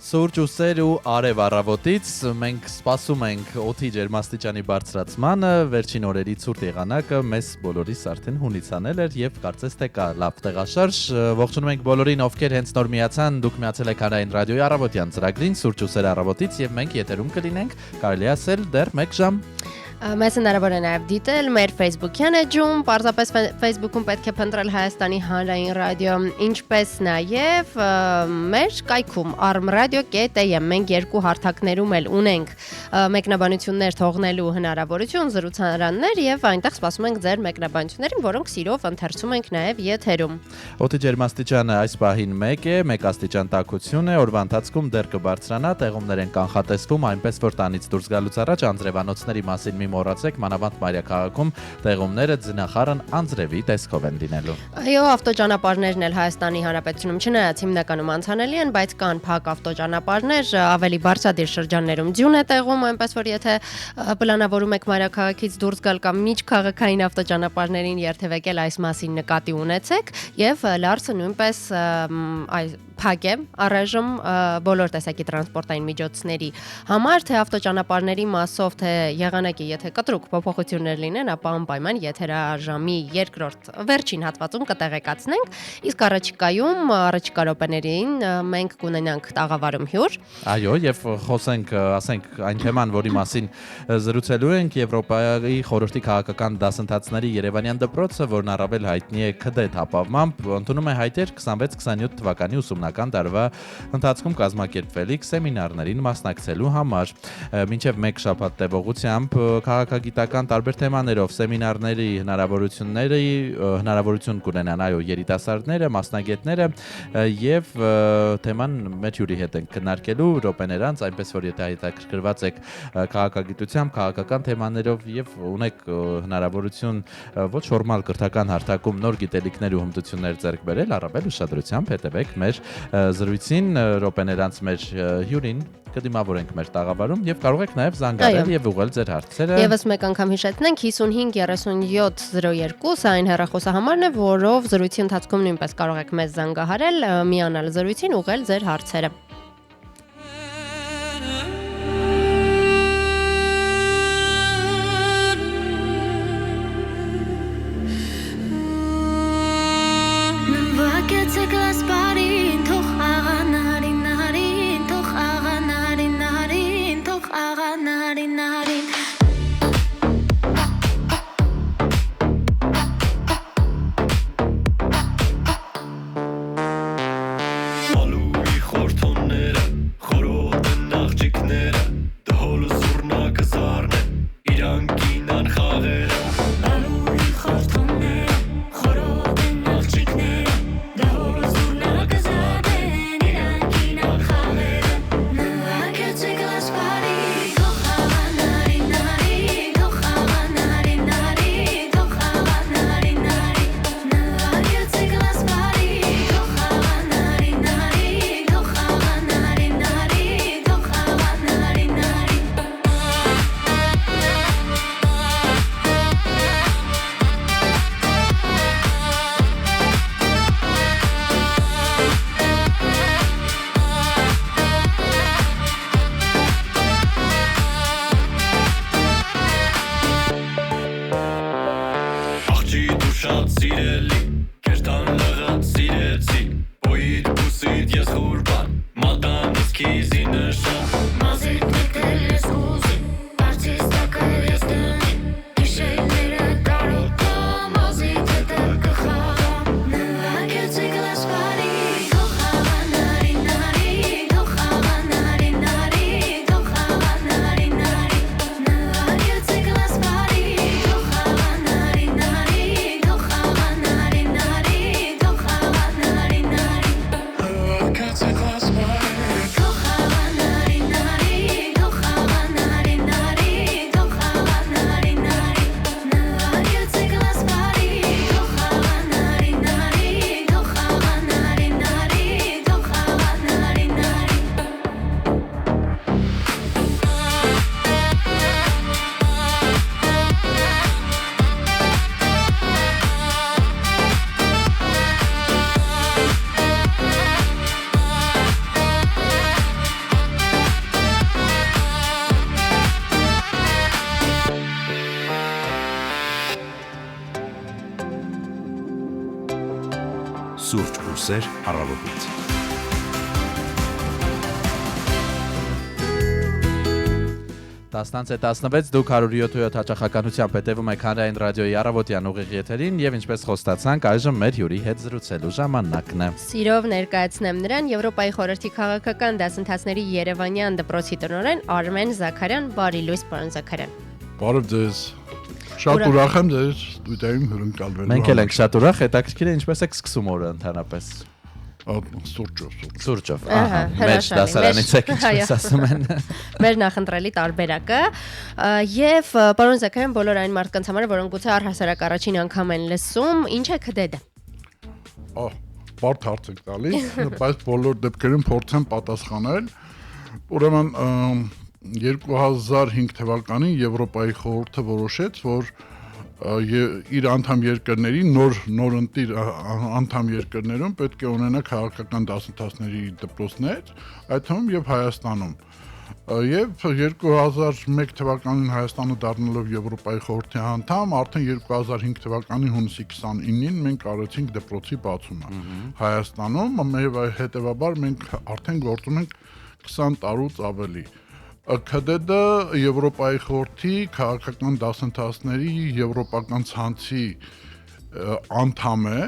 B: Սուրճ ու սեր ու արև առավոտից մենք սպասում ենք օդի ջերմաստիճանի բարձրացմանը, վերջին օրերի ցուրտ եղանակը մեզ բոլորիս արդեն հունիցանել էր եւ կարծես թե կա լավ տեղաշարժ։ Ողջունում ենք բոլորին, ովքեր հենց նոր միացան, դուք միացել եք Հանրային ռադիոյի առավոտյան ծրագրին Սուրճ ու սեր առավոտից եւ մենք եթերում կլինենք, կարելի է ասել դեռ 1 ժամ։
C: Մեզ հնարավոր է նաև դիտել մեր Facebook-յան էջում, պարզապես Facebook-ում պետք է փնտրել Հայաստանի հանրային ռադիո, ինչպես նաև մեր կայքում armradio.am մենք երկու հարթակներում էլ ունենք մեկնաբանություններ թողնելու հնարավորություն, զրուցարաններ եւ այնտեղ սպասում ենք ձեր մեկնաբանություններին, որոնք սիրով ընթերցում ենք նաև եթերում։
B: Օդի ջերմաստիճանը այս պահին 1 է, 1 աստիճան տաքություն է, օրվա ընթացքում դեռ կբարձրանա, տեղումներ են կանխատեսվում, այնպես որ տանից դուրս գալուց առաջ անձրևանոցների մասին մի մոռացեք, մանավանդ Մայրաքաղաքում տեղումները ձնախառն անձրևի տեսքով են լինելու։
C: Այո, ավտոճանապարհներն էլ Հայաստանի Հանրապետությունում չնայած հիմնականում անցանելի են, բայց կան փակ ավտոճանապարհներ, ավելի բարձրադիր շրջաններում ձյուն է տեղում, այնպես որ եթե պլանավորում եք Մայրաքաղաքից դուրս գալ կամ միջքաղաքային ավտոճանապարհներին երթևեկել, այս մասին նկատի ունեցեք եւ լարսը նույնպես փակ է առայժմ բոլոր տեսակի տրանսպորտային միջոցների համար, թե ավտոճանապարհների մասով, թե եղանակի, եթե կտրուկ փոփոխություններ լինեն, ապա անպայման եթերաժամի երկրորդ վերջին հատվածում կտեղեկացնենք, իսկ առաջիկայում առաջիկա րոպեներին մենք կունենանք տաղավարում հյուր։
B: Այո, եւ խոսենք, ասենք այն թեման, որի մասին զրուցելու ենք, Եվրոպայի խորհրդի քաղաքական դասընթացների Երևանյան դպրոցը, որն առավել հայտնի է քդեթ ապավմամբ, ընդունում է հայտեր 26-27 թվականի ուսումնական տարվա ընթացքում կազմակերպվելիք սեմինարներին մասնակցելու համար։ Մինչև 1 շաբաթ տևողությամբ քաղաքագիտական տարբեր թեմաներով սեմինարների հնարավորություն կունենան այո երիտասարդները, մասնագետները եւ թեման մեր հյուրի հետ ենք քննարկելու րոպեներ անց, այնպես որ եթե հետաքրքրված եք քաղաքագիտությամբ, քաղաքական թեմաներով եւ ունեք հնարավորություն ոչ ֆորմալ կրթական հարթակում նոր գիտելիքներ ու հմտություններ ձեռք բերել, առավել ուշադրությամբ հետևեք մեր զրույցին, րոպեներ անց մեր հյուրին կդիմավորենք մեր տաղավարում եւ կարող եք նաեւ զանգարել եւ ուղղել ձեր հարցերը։
C: Եվս մեկ անգամ հիշեցնենք 55 37 02 սա այն հեռախոսահամարն է, որով զրույցի ընթացքում նույնպես կարող եք մեզ զանգահարել, միանալ զրույցին, ուղղել ձեր հարցերը։
A: Սուրճ ու սեր առավոտից։
B: Տասնանց է 16 դուք 107 հաճախականությամբ հետևում եք Հանրային ռադիոյի առավոտյան ուղիղ եթերին եւ ինչպես խոստացանք այժմ մեր հյուրի հետ զրուցելու ժամանակն է։
C: Սիրով ներկայացնեմ նրան Եվրոպայի խորհրդի քաղաքական դասընթացների Երևանյան դպրոցի տնօրեն Արմեն Զաքարյան, բարի լույս, պարոն Զաքարյան։
I: Բարև ձեզ։ Շատ ուրախ եմ ձեզ ստուդիայում հյուրընկալվելու։
B: Մենք էլ ենք շատ ուրախ, հետաքրքիր է ինչպես եք սկսում օրը ընդհանրապես։ Սուրճով։
C: Ահա,
B: Մեջ դասարանից եք ինչպես ասում են։
C: Մեր նախընտրելի տարբերակը եւ պարոն Զաքարյան բոլոր այն մարդկանց համար, որոնք գուցե առհասարակ առաջին անգամ են լսում, ինչ է ՔԴԴ։
I: Բարդ հարց եք տալի, բայց բոլոր դեպքերում փորձեմ պատասխանել։ Ուրեմն 2005 թվականին Եվրոպայի խորհուրդը որոշեց, որ իր անդամ երկրների նոր անդամ երկրներում պետք է ունենա քաղաքական դասընթացների դպրոցներ, այդ թվում եւ Հայաստանում։ Եվ 2001 թվականին Հայաստանը դառնալով Եվրոպայի խորհրդի անդամ, արդեն 2005 թվականի հունիսի 29-ին մենք արեցինք դպրոցի բացումը Հայաստանում, եւ հետեւաբար մենք արդեն գործում ենք 20 տարուց ավելի։ ՔԴԴ Եվրոպայի խորհրդի քաղաքական դասընթացների եվրոպական ցանցի անդամ է,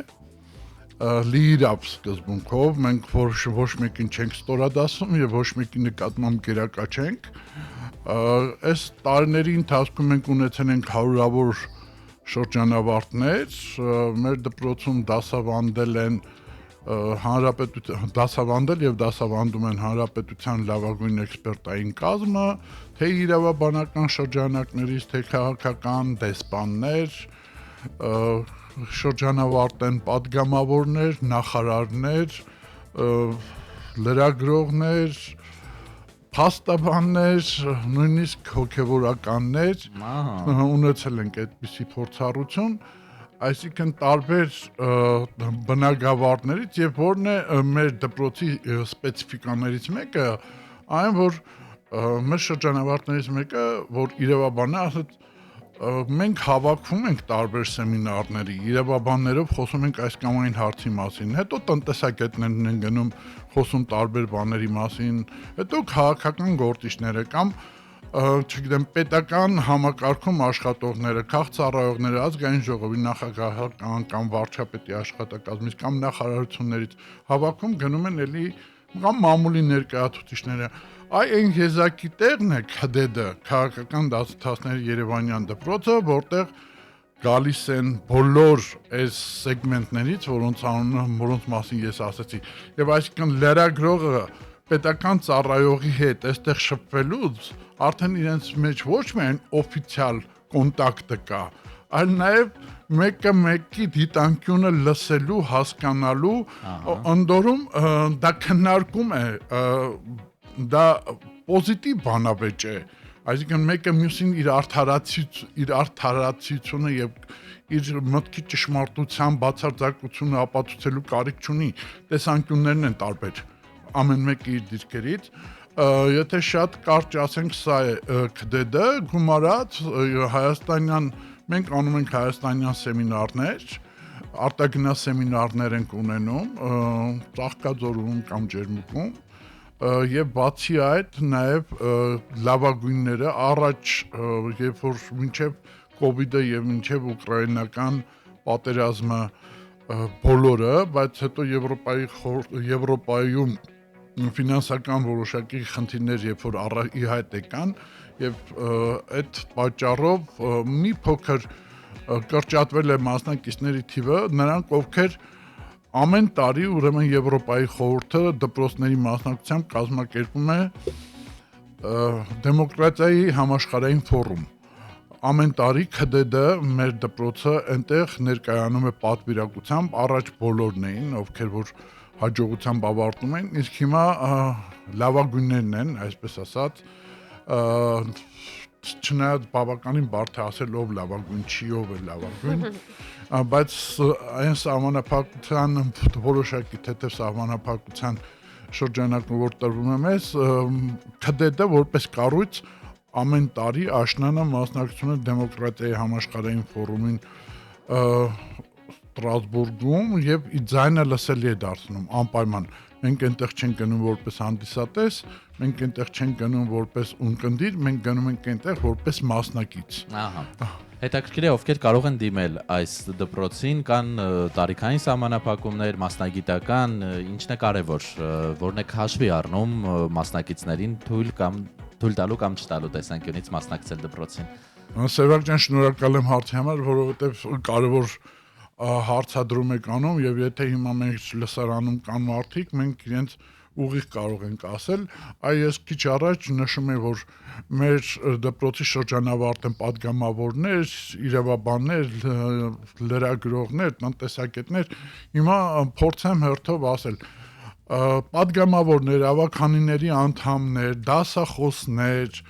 I: լիիրավ սկզբունքով, մենք ոչ մեկին չենք ստորադասում եւ ոչ մեկի նկատմամբ գերակա չենք։ Այս տարիների ընթացքում մենք ունեցել ենք հարյուրավոր շրջանավարտներ, մեր դպրոցում դասավանդել են դասավանդել եւ դասավանդում են հանրապետության լավագույն էքսպերտային կազմը, թե իրավաբանական շրջանակներից, թե քաղաքական դեսպաններ, շրջանավարտ են պատգամավորներ, նախարարներ, լրագրողներ, փաստաբաններ, նույնիսկ հոգեվորականներ ունեցել ենք այդպիսի փորձառություն, այսինքն տարբեր բնագավառներից եւ որն է մեր դպրոցի սպეციფიკաներից մեկը, այն որ մեր շրջանավարտներից մեկը, որ իրավաբան է, ասած մենք հավաքվում ենք տարբեր սեմինարների, իրավաբաններով խոսում ենք այս կամ այն հարցի մասին, հետո տնտեսագետներն են գնում խոսում տարբեր բաների մասին, հետո քաղաքական գործիչները կամ չգիտեմ, պետական համակարգում աշխատողները, քաղաքացիները, ազգային ժողովի նախագահական կամ վարչապետի աշխատակազմից կամ նախարարություններից հավաքում գնում են էլի կամ մամուլի ներկայացուցիչները։ Այն եզակի տեղն է ՔԴԴ, քաղաքական դասընթացների Երևանյան դպրոցը, որտեղ գալիս են բոլոր այս սեգմենտներից, որոնց մասին ես ասացի։ Եվ այսինքն լրագրողը պետական ծառայողի հետ այստեղ շփվելուց արդեն իրենց մեջ ոչ միայն օֆիցիալ կոնտակտը կա, այլ նաև մեկը մեկի դիտանկյունը լսելու, հասկանալու, ընդորում դա քննարկում է, դա պոզիտիվ բանավեճ է, այսինքն մեկը մյուսին իր արդարացիությունը եւ իր մտքի ճշմարտության բացարձակությունը ապացուցելու կարիք չունի, տեսանկյուններն են տարբեր, ամեն մեկը իր դիրքերից, եթե շատ կարճ ասենք սա է ՔԴԴ, գումարած հայաստանյան, մենք անում ենք հայաստանյան սեմինարներ, արտագնաց սեմինարներ ենք ունենում, Ծաղկաձորում կամ Ջերմուկում, եւ բացի այդ նաեւ լավագույնները առաջ երբ որ մինչեւ կոവിഡ്ը եւ մինչեւ ուկրաինական պատերազմը բոլորը, բայց հետո Եվրոպայում ֆինանսական որոշակի խնդիրներ երբ որ ի հայտ եկան եւ այդ պատճառով մի փոքր կրճատվել է մասնակիցների թիվը, նրանք ովքեր ամեն տարի ուրեմն Եվրոպայի խորհուրդը դպրոցների մասնակցությամբ կազմակերպում է դեմոկրատիայի համաշխարհային ֆորում։ Ամեն տարի ՔԴԴ մեր դպրոցը այնտեղ ներկայանում է պատվիրակությամբ, առաջ բոլորն էին, ովքեր որ հաջողությամբ ավարտում են, իսկ հիմա լավագույններն են, այսպես ասած, չնայած բավականին բարդ է ասել ով լավագույն չի, ով է լավագույն, բայց այն սահմանափակության որոշակի թեթև սահմանափակության շրջանակում որ տրվում է մեզ, ՔԴԴ որպես կառույց ամեն տարի աշնանը մասնակցում է դեմոկրատիայի համաշխարհային ֆորումին Ստրասբուրգում եւ ձայնը լսելի է դարձնում անպայման։ Մենք այնտեղ չենք գնում որպես հանդիսատես, մենք այնտեղ չենք գնում որպես ունկնդիր, մենք գնում ենք այնտեղ որպես մասնակից։
B: Ահա։ Հետաքրքիր է, ովքեր կարող են դիմել այս դպրոցին, կան տարիքային սահմանափակումներ, մասնագիտական, ինչն է կարևոր, որն է հաշվի առնում մասնակիցներին թույլ տալու կամ չտալու տեսանկյունից մասնակցել դպրոցին։
I: Սևակ ջան, շնորհակալ եմ հարցի համար, որովհետեւ կարևոր հարցադրում եք անում եւ եթե հիմա մենք լսարանում կան մարդիկ, մենք իրենց ուղիղ կարող ենք ասել, այս քիչ առաջ նշում եմ, որ մեր դպրոցի շրջանավարտ են падգամավորներ, իրավաբաններ, լրագրողներ, տնտեսագետներ, հիմա փորձեմ հերթով ասել, падգամավորներ, ավականիների անդամներ, դասախոսներ,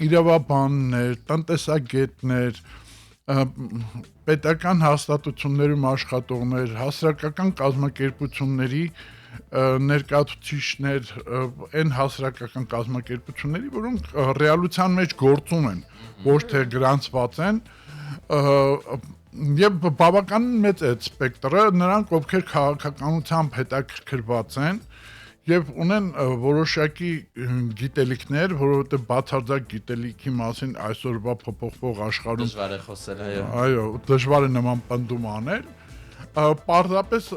I: իրավաբաններ, տնտեսագետներ, պետական հաստատություններում աշխատողներ, հասարակական կազմակերպությունների ներկայացուցիչներ, այն հասարակական կազմակերպությունների, որոնք ռեալության մեջ գործում են, ոչ թե գրանցված են, եւ բավականին մեծ է սպեկտրը, նրանք ովքեր քաղաքականությամբ հետաքրքրված են եւ ունեն որոշակի գիտելիքներ, որովհետեւ բացարձակ գիտելիքի մասին այսօրվա փոփոխվող աշխարհում
B: դժվար է խոսել, այո։
I: Այո, դժվար է նման պնդում անել։ Պարզապես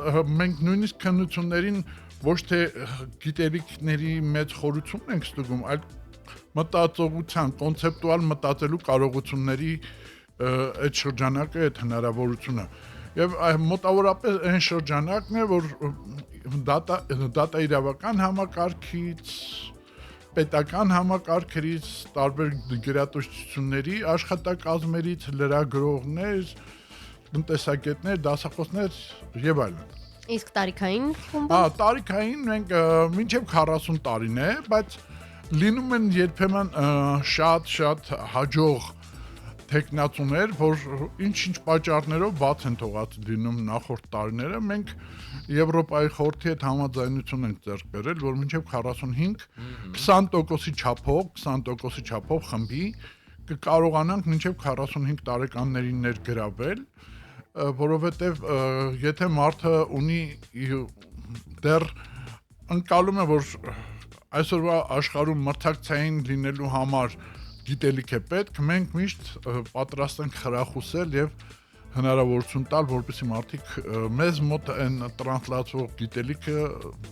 I: մենք նույնիսկ քննություններին ոչ թե գիտելիքների մեծ խորություն ենք ստուգում, այլ մտածողության, կոնցեպտուալ մտածելու կարողությունների այդ շրջանակը, այդ հնարավորությունը։ Եվ մոտավորապես այն շրջանակն է, որ դատա իրավական համակարգից, պետական համակարգերից, տարբեր գերատեսչությունների աշխատակազմերից, լրագրողներ, տնտեսագետներ, դասախոսներ եւ այլն։
C: Իսկ տարիքային խումբը։
I: Տարիքային մենք մինչև 40 տարին է, բայց լինում են երբեմն շատ հաջող տեխնացուներ, որ ինչ-ինչ պատճառներով բաց են թողած լինում նախորդ տարիները, մենք Եվրոպայի խորհրդի հետ համաձայնություն ենք ձեռք բերել, որ մինչև 45 20% չափով խմբի կկարողանանք մինչև 45 տարեկաններին ներգրավել, որովհետև եթե մարդը ունի դեռ ընկալում է, որ այսօրվա աշխարհում մրցակցային լինելու համար գիտելիք է պետք, մենք միշտ պատրաստ ենք խրախուսել եւ հնարավորություն տալ, որպեսզի մարդիկ մեզ մոտ այն տրանսլացվող գիտելիքը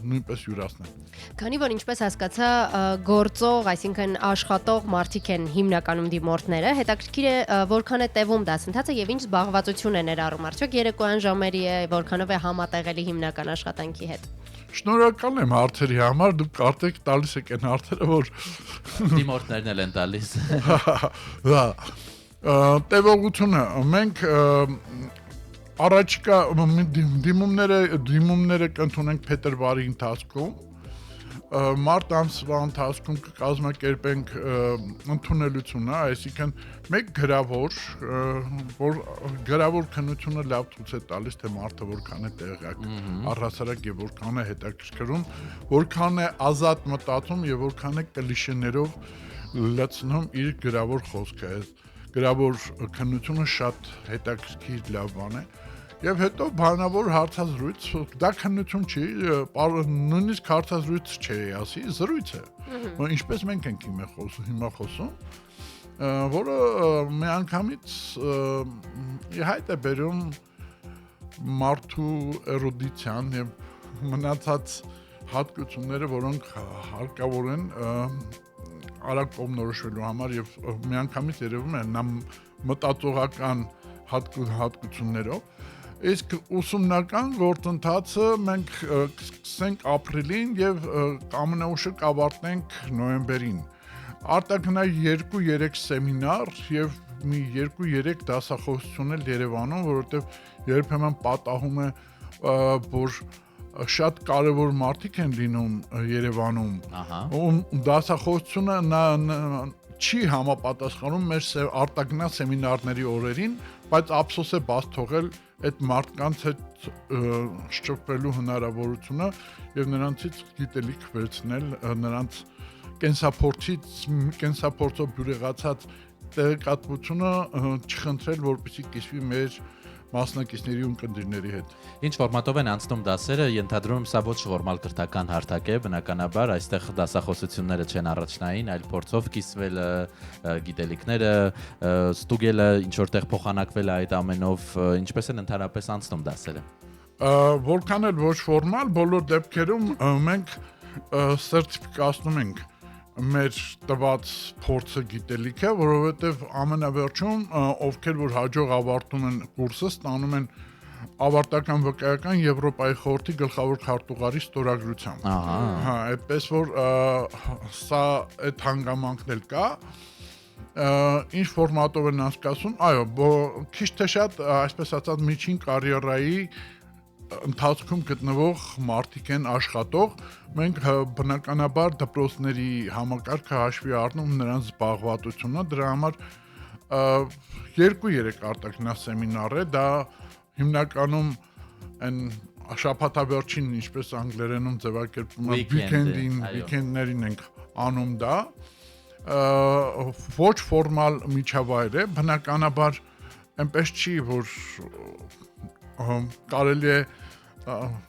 I: նույնպես յուրացնեն։
C: Քանի որ ինչպես հասկացա, գործող, այսինքն աշխատող մարդիկ են հիմնականում դիմորդները, հետաքրքիր է որքան է տևում դասընթացը եւ ինչ զբաղվածություն է ներառում, արդյոք երեկոյան ժամերի է, որքանով է համատեղելի հիմնական աշխատանքի հետ։
I: Շնորհակալ եմ հարցերի համար, դուք կարծեք տալիս եք այն հարցերը, որ
B: Դիմորդներն էլ են տալիս։
I: Հա։ Տևողությունը մենք առաջիկա դիմումները կընդունենք փետրվարի ընթացքում, մարտ ամսվա ընթացքում կկազմակերպենք ընդունելությունը, այսինքն մեկ գրավոր, որ գրավոր քննությունը լավ ցույց է տալիս, թե մարդը որքան է տեղյակ, առհասարակ եւ որքան է հետաքրքրում, որքան է ազատ մտածում եւ որքան է կլիշեներով լցնում իր գրավոր խոսքը։ Գրավոր քննությունը շատ հետաքրքիր լավ բան է եւ հետո բանավոր հարցազրույց, դա քննություն չի, նույնիսկ հարցազրույց չէ, ասի, զրույց է։ Ինչպես մենք ենք հիմա խոսում, որը միանգամից հայտ է բերում մարդու էրուդիցիան եւ մնացած հատկությունները, որոնք հարկավոր են արագ կողմնորոշվելու համար եւ միանգամից երևում է նա մտածողական հատկություններով։ Իսկ ուսումնական գործընթացը մենք կսկսենք ապրիլին եւ ամենաուշը կավարտենք նոյեմբերին։ Արտաքնա 2-3 սեմինար եւ մի 2-3 դասախոսություն էլ Երևանում, որովհետեւ երբեմն պատահում է, որ շատ կարևոր մարդիկ են լինում Երևանում։ Դասախոսությունը չի համապատասխանում մեր արտաքնա սեմինարների օրերին, բայց ափսոս է բաց թողել այդ մարդկանց հետ շփվելու հնարավորությունը եւ նրանցից գիտելիք վերցնել, նրանց կենսափորձով բյուրեղացած տեղեկատվությունը չխնդրել, որպեսզի կիսվի մեր մասնակիցների ու ընկերների հետ։
B: Ինչ ֆորմատով են անցնում դասերը, ենթադրում եմ սա ոչ ֆորմալ կրթական հարթակ է, բնականաբար այստեղ դասախոսությունները չեն առաջնային, այլ փորձով կիսվել գիտելիքները, ստուգելը, ինչ որտեղ փոխանակվել է այդ ամենով, ինչպես են ընդհանրապես անցնում դասերը։
I: Որքան էլ ոչ ֆորմալ, բոլոր դեպքերում մենք սերտիֆիկացնում ենք մեր տված փորձը գիտելիքը, որովհետև ամենավերջում ովքեր որ հաջող ավարտում են կուրսը, ստանում են ավարտական վկայական Եվրոպայի խորհրդի գլխավոր քարտուղարի ստորագրությամբ։ Հա, այդպես որ սա այդ հանգամանքն էլ կա։ Ինչ ֆորմատով են անցկացում, այո, քիչ թե շատ, այսպես ասած, միջին կարիերայի ընթացքում գտնվող մարդիկ են աշխատող, մենք բնականաբար դպրոցների համակարգը հաշվի առնում նրանց զբաղվածությունը, դրա համար 2-3 արտաքնա սեմինար է, դա հիմնականում այն շաբաթավերջին, ինչպես անգլերենում ձևակերպվում է, weekend-ներին ենք անում դա, ոչ ֆորմալ միջավայր է, բնականաբար այնպես չի, որ կարելի է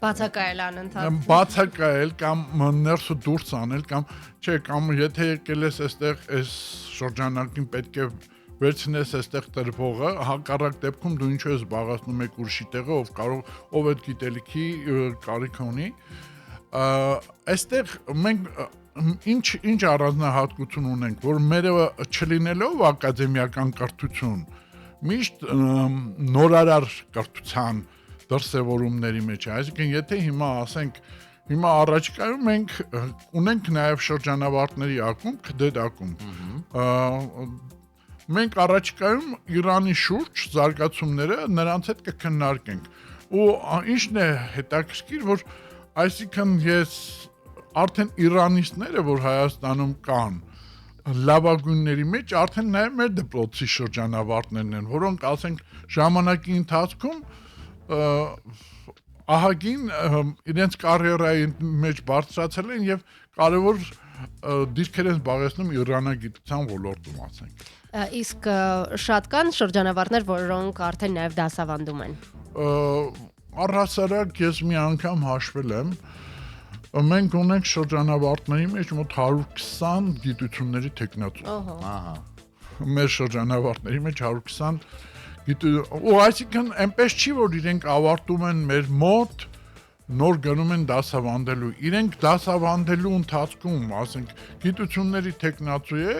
C: բացակայել անընդհատ։
I: Բացակայել կամ ներսը դուրս անել կամ չէ, կամ եթե եկել ես այստեղ այս շրջանակին պետք է վերցնես այստեղ տրվողը, հակառակ դեպքում դու ինչու ես զբաղացնում եք ուրիշի տեղը, ով այդ գիտելիքի կարիք ունի։ Այստեղ մենք ինչ առանձնահատկություն ունենք, որ մերը չլինելով ակադեմիական կրթություն, միշտ նորարար կրթության դրսևորումների մեջ է, այսինքն եթե հիմա առաջիկայում մենք ունենք նաև շրջանավարտների ակումբ, քդեդ ակումբ, մենք առաջիկայում Իրանի շուրջ զարգացումները նրանց հետ կքննարկենք ու ինչն է հետաքրքիր, որ այսինքն ես արդեն իրանիստները, որ Հայաստանում կան, լավագույնների մեջ արդեն նաև մեր դպրոցի շրջանավարտներն են, որոնք ասենք ժամանակի ընթացքում ահագին իրենց կարիերայի մեջ բարձրացել են եւ կարևոր դիրքեր են զբաղեցնում իրանագիտության ոլորտում, ասենք։
C: Իսկ շատ կան շրջանավարտներ, որոնք արդեն նաև դասավանդում են։
I: Առհասարակ ես մի անգամ հաշվել եմ, մենք ունենք շրջանավարտների մեջ մոտ 120 գիտությունների տեխնացու։
B: Ահա։
I: Մեր շրջանավարտների մեջ 120 ու այսինքն այնպես չի, որ իրենք ավարտում են մեր մոտ, նոր գնում են դասավանդելու։ Իրենք դասավանդելու ընթացքում, ասենք, գիտությունների տեխնացու է,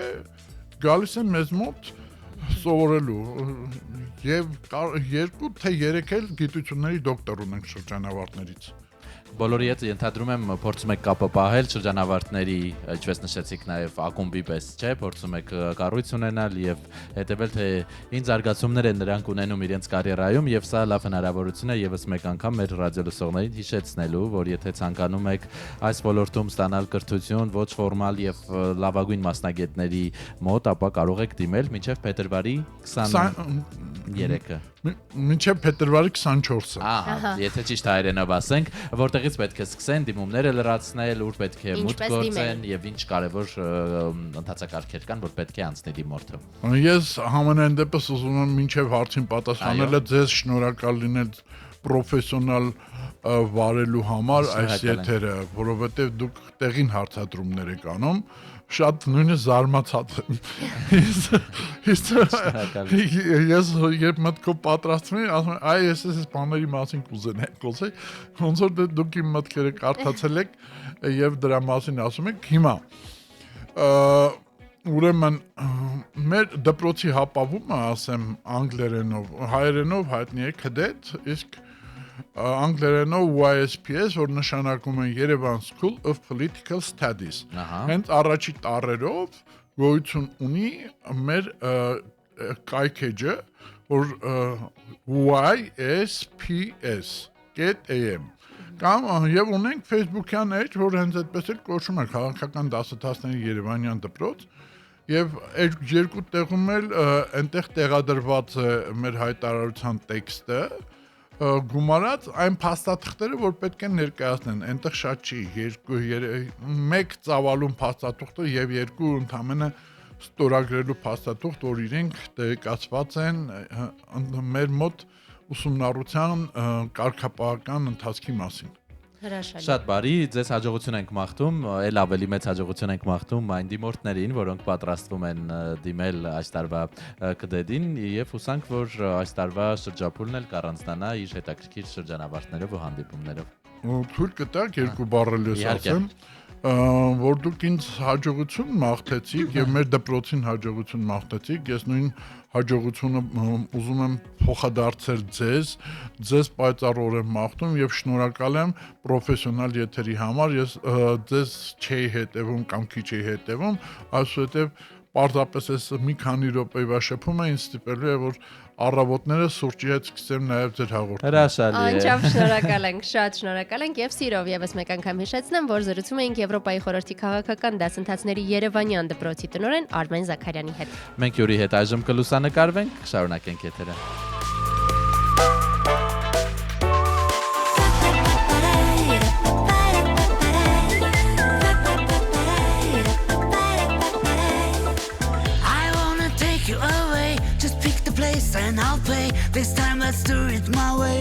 I: գալիս են մեզ մոտ սովորելու եւ 2 թե 3 էլ գիտությունների դոկտոր ունենք շրջանավարտներից։
B: Բոլորի հետ ենթադրում եմ փորձում եք կապը պահել շրջանավարտների, ինչպես նշեցիք, նաև ակումբի պես, չէ, փորձում եք կառույց ունենալ եւ հետեւել թե ինչ զարգացումներ են նրանք ունենում իրենց կարիերայում եւ սա լավ հնարավորություն է եւս մեկ անգամ մեր ռադիոլսողներին հիշեցնելու, որ եթե ցանկանում եք այս ոլորտում ստանալ կրթություն ոչ ֆորմալ եւ լավագույն մասնագետների մոտ, ապա կարող եք դիմել մինչեւ փետրվարի 23-ը։
I: Մինչև փետրվարի 24-ը։
B: Ահա, եթե ճիշտ հայերենով ասենք, որտեղից պետք է սկսեն դիմումները լրացնել, ուր պետք է մուտք գործեն եւ ինչ կարեւոր ընթացակարգեր կան, որ պետք է անցնի դիմորդը։
I: Ես համենայն դեպս ուզում եմ մինչև հարցին պատասխանելը ձեզ շնորհակալ լինել պրոֆեսիոնալ վարելու համար այս եթերը, որովհետեւ դուք տեղին հարցադրումներ եք անում, շատ նույնիսկ զարմացած եմ։ Ես երբ մտքով պատրաստվում եմ, ասում եմ, այ ես այս բաների մասին կուզենայի, ոնց որ դուք իմ մտքերը կարդացել եք եւ դրա մասին ասում եք հիմա։ Ուրեմն մեր դպրոցի հապավումը, ասեմ անգլերենով, հայերենով հայտնի է քդետ, իսկ անգլերենով YSPS, որ նշանակում է Yerevan School of Political Studies։ Հենց առաջի տառերով գոյություն ունի մեր կայքեջը, որ YSPS.am կամ եւ ունենք Facebook-յան էջ, որ հենց այդպես էլ կոչվում է քաղաքական դասընթացների Երևանյան դպրոց եւ այդ երկու տեղում էլ այնտեղ տեղադրված է մեր հայտարարության տեքստը գումարած այն փաստաթղթերը, որ պետք է ներկայացնեն, այնտեղ շատ չի, մեկ ծավալուն փաստաթղթը եւ երկու ընդամենը ստորագրելու փաստաթուղթ, որ իրենք տեղեկացված են մեր մոտ ուսումնառության կարգապահական ընթացքի մասին։
C: Հրաշալի։
B: Շատ բարի, ձեզ հաջողություն ենք մաղթում, ել ավելի մեծ հաջողություն ենք մաղթում այն դիմորդներին, որոնք պատրաստվում են դիմել այս տարվա կդեդին եւ հուսանք, որ այս տարվա շրջափուլն էլ կառանձնանա իր հետաքրքիր շրջանավարտներով ու հանդիպումներով։
I: Թույլ կտակ երկու բառը լես ասեմ, որ դուք ինձ հաջողություն մաղթեցիք եւ մեր դպրոցին հաջողություն մաղթեցիք, ես նույն հաջողությունը ուզում եմ փոխադարձել ձեզ պայծառորեն մաղթում եւ շնորհակալ եմ պրոֆեսիոնալ եթերի համար, ես ձեզ չէի հետևում կամ քիչ էի հետևում, այսուհետեւ պարզապես ես մի քանի րոպեվա շփումը ինձ ստիպելու է որ առավոտները սուրճի հետ սկսեմ նաև ձեր հաղորդումը։
B: Հրաշալի է։
C: Անչափ շնորհակալ ենք, շատ շնորհակալ ենք եւ սիրով եւս մեկ անգամ հիշեցնեմ, որ զրուցում էինք Եվրոպայի խորհրդի քաղաքական դասընթացների Երևանյան դպրոցի տնօրեն Արմեն Զաքարյանի հետ։
B: Մենք յուրի հետ այժմ կլուսանկարվենք, շարունակենք եթերը։
F: And I'll play. This time let's do it my way.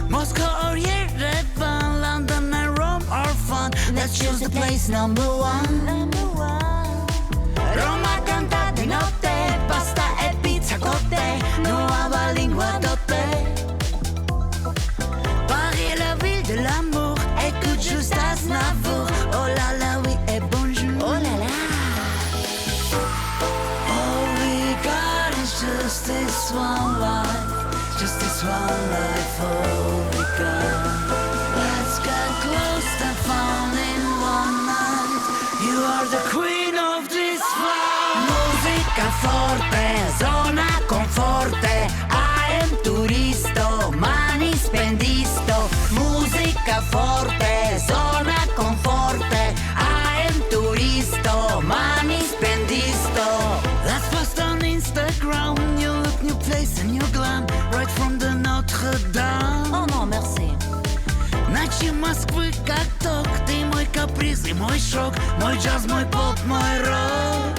F: Moscow or Yerevan, London and Rome are fun. Let's choose the place number one. Roma canta di notte, pasta e pizza cotte, nuova lingua dotte. Paris est la ville de l'amour, écoute juste Aznavour. Oh là là oui et bonjour. Oh là là. Just this one life, just this one life, oh we got. Let's get close and found in one night. You are the queen of this flight. Musica forte, zona conforte. I am turisto, mani spendisto. Musica forte, zona conforte. I am turisto, mani spendisto. Let's post on Instagram, you look new place and new glam, right from the Notre Dame. Oh non, merci. Ночи Москвы как ток, ты мой каприз и мой шок, мой джаз, мой поп, мой рок.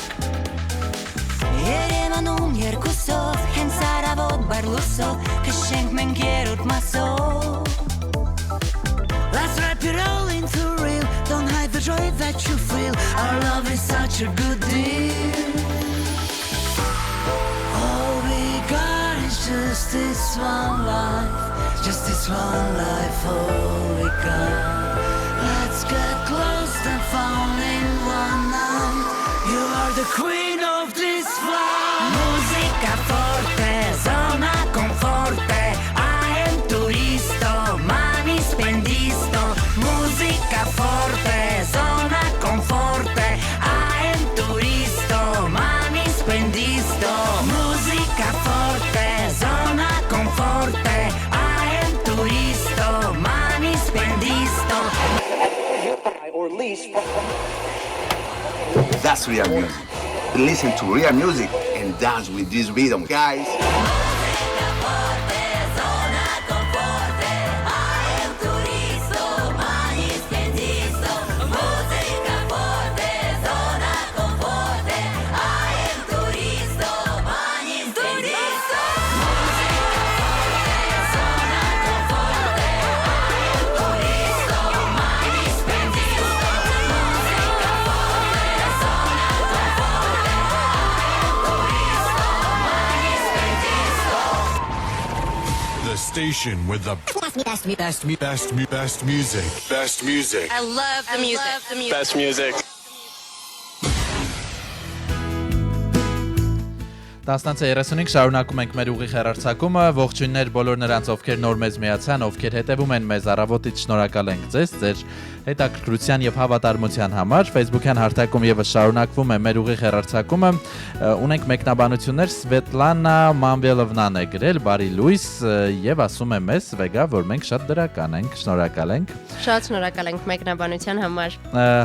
F: Երևանում երկուսով, հենց արավոտ բարլուսով, կշենք մենք երուտ մասով. Let's wrap it all into real, don't hide the joy that you feel, our love is such a good deal. All we got is just this one life, just this one life, all we got. Let's get close and found in one night. You are the queen of this flight. Musica forte, zona conforte. I am turisto, mani spendisto. Musica forte, zona conforte. I am turisto, mani spendisto. Musica forte, zona conforte. I am turisto, mani spendisto.
J: Or lease. That's real music. Listen to real music and dance with this rhythm, guys.
E: Station with the best music. Best music.
C: I love the music.
K: Best music.
B: 10:35 շարունակում ենք մեր ուղիղ հեռարձակումը, ողջույններ բոլոր նրանց, ովքեր նոր մեզ միացան, ովքեր հետևում են մեզ, առավոտից շնորհակալ ենք ձեզ, ձեր հետաքրքրության եւ հավատարմության համար։ Facebook-յան հարթակում եւս շարունակվում է մեր ուղիղ հեռարձակումը։ Ունենք մեկնաբանություններ, Սվետլանա Մանվելովնան է գրել, բարի լույս եւ ասում է մեզ, Վեգա, որ մենք շատ դրական ենք, շնորհակալ ենք։
C: Շատ շնորհակալ ենք մեկնաբանության համար։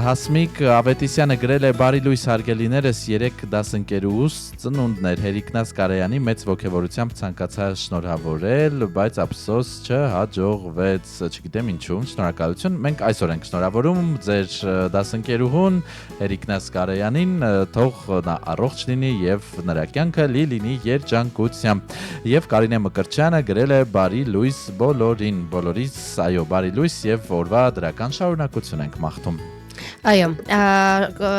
B: Հասմիկ Ավետիսյանը գրել է, բարի լույս հարգելիներս, 3 դասընկերուհուս ծնունդներ Էրիկնաս Կարայանի մեծ ողջավորությամբ ցանկացա շնորհավորել, բայց ափսոս չհաջողվեց, չգիտեմ ինչու, շնորհակալություն։ Մենք այսօր ենք շնորհավորում ձեր դասընկերուհուն Էրիկնաս Կարայանին, թող նա առողջ լինի եւ նրա կյանքը լինի երջանկությամբ։ Եվ Կարինե Մկրտչյանը գրել է բարի լույս բոլորին, բոլորիս, այո, բարի լույս եւ օրվա դրական շարունակություն ենք մաղթում։
C: Այո,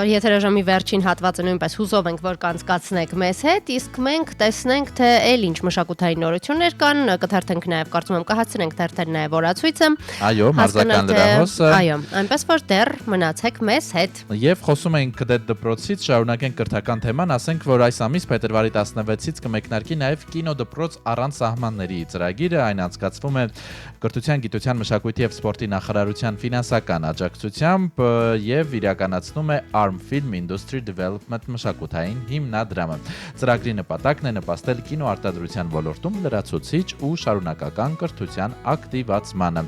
C: եթերաժամի վերջին հատվածը նույնպես հուզով ենք, որ կանցկացնեք մեզ հետ, իսկ մենք տեսնենք, թե էլ ինչ մշակութային նորություններ կան, կթերթենք նաև, կարծում եմ կհասցնենք թերթել նաև օրացույցը։
B: Այո, մարզական լրահոսը։
C: Այո, այնպես որ դեռ մնացեք մեզ հետ։
B: Եվ խոսում ենք Կդետ դպրոցից, շարունակենք կրթական թեման, ասենք, որ այս ամիս փետրվարի 16-ից կմեկնարկի նաև կինոդպրոց առանց սահմանների ծրագիրը, այն անցկացվում է Կրթության, Գիտության, Մշակույթի եւ Սպորտի նախարարության ֆինանսական աջակցությամբ եւ իրականացնում է Arm Film Industry Development մշակութային հիմնադրամը։ Ծրագրի նպատակն է նպաստել կինոարտադրության ոլորտում լրացուցիչ ու շարունակական կրթության ակտիվացմանը։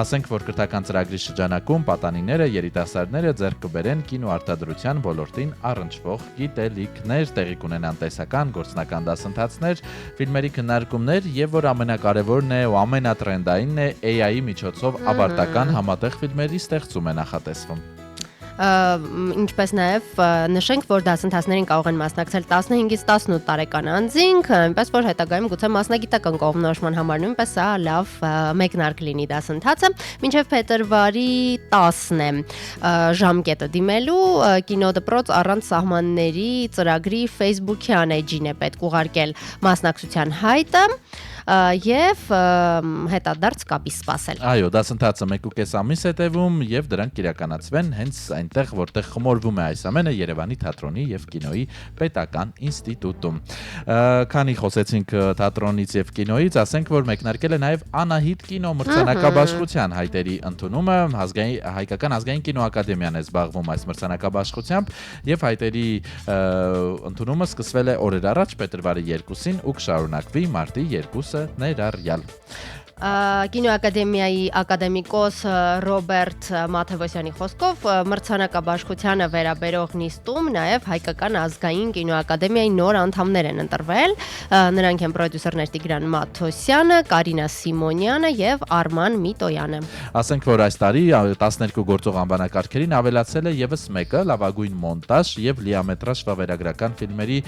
B: Ասենք, որ կրթական ծրագրի շրջանակում պատանիները, երիտասարդները ձեռք կբերեն կինոարտադրության ոլորտին առնչվող գիտելիքներ, տեղի կունենան տեսական, գործնական դասընթացներ, ֆիլմերի քննարկումներ եւ որ ամենակարևորն է ու ամենատրենդային է AI-ի միջոցով ավարտական համատեղ ֆիլմերի ստեղծում է նախատեսվում։
C: Ինչպես նաև նշենք, որ դասընթացներին կարող են մասնակցել 15-ից 18 տարեկան անձինք, այնպես որ հետագայում գուցե մասնագիտական կողմնորոշման համար նույնպես սա լավ մեկնարկ լինի դասընթացը։ Մինչև փետրվարի 10-ն է ժամկետը դիմելու, կինոդպրոց առանց սահմանների ծրագրի Facebook-յան էջին է պետք ուղարկել մասնակցության հայտը եւ հետադարձ կապի սպասել։
B: Այո, դասընթացը 1.5 ամիս է տևում եւ դրանք իրականացվեն հենց այնտեղ, որտեղ խմորվում է այս ամենը Երևանի թատրոնի եւ կինոյի պետական ինստիտուտում։ Քանի խոսեցինք թատրոնից եւ կինոյից, ասենք, որ մեկնարկել է նաեւ Անահիտ կինո մրցանակաբաշխության հայտերի ընդունումը, հայկական ազգային կինոակադեմիան է զբաղվում այս մրցանակաբաշխությամբ եւ հայտերի ընդունումը սկսվել է օրեր առաջ փետրվարի 2-ին ու կշարունակվի մարտի 2-ը ներառյալ։
C: Կինոակադեմիայի ակադեմիկոս Ռոբերտ Մաթևոսյանի խոսքով մրցանակաբաշխությանը վերաբերող նիստում նաև հայկական ազգային կինոակադեմիայի նոր անդամներ են ընտրվել։ Նրանք են պրոդյուսերներ Տիգրան Մաթոսյանը, Կարինա Սիմոնյանը եւ Արման Միտոյանը։
B: Ասենք, որ այս տարի 12 գործող անվանակարգերին ավելացել է եւս մեկը՝ լավագույն մոնտաժ եւ լիամետրաժ վավերագրական ֆիլմերի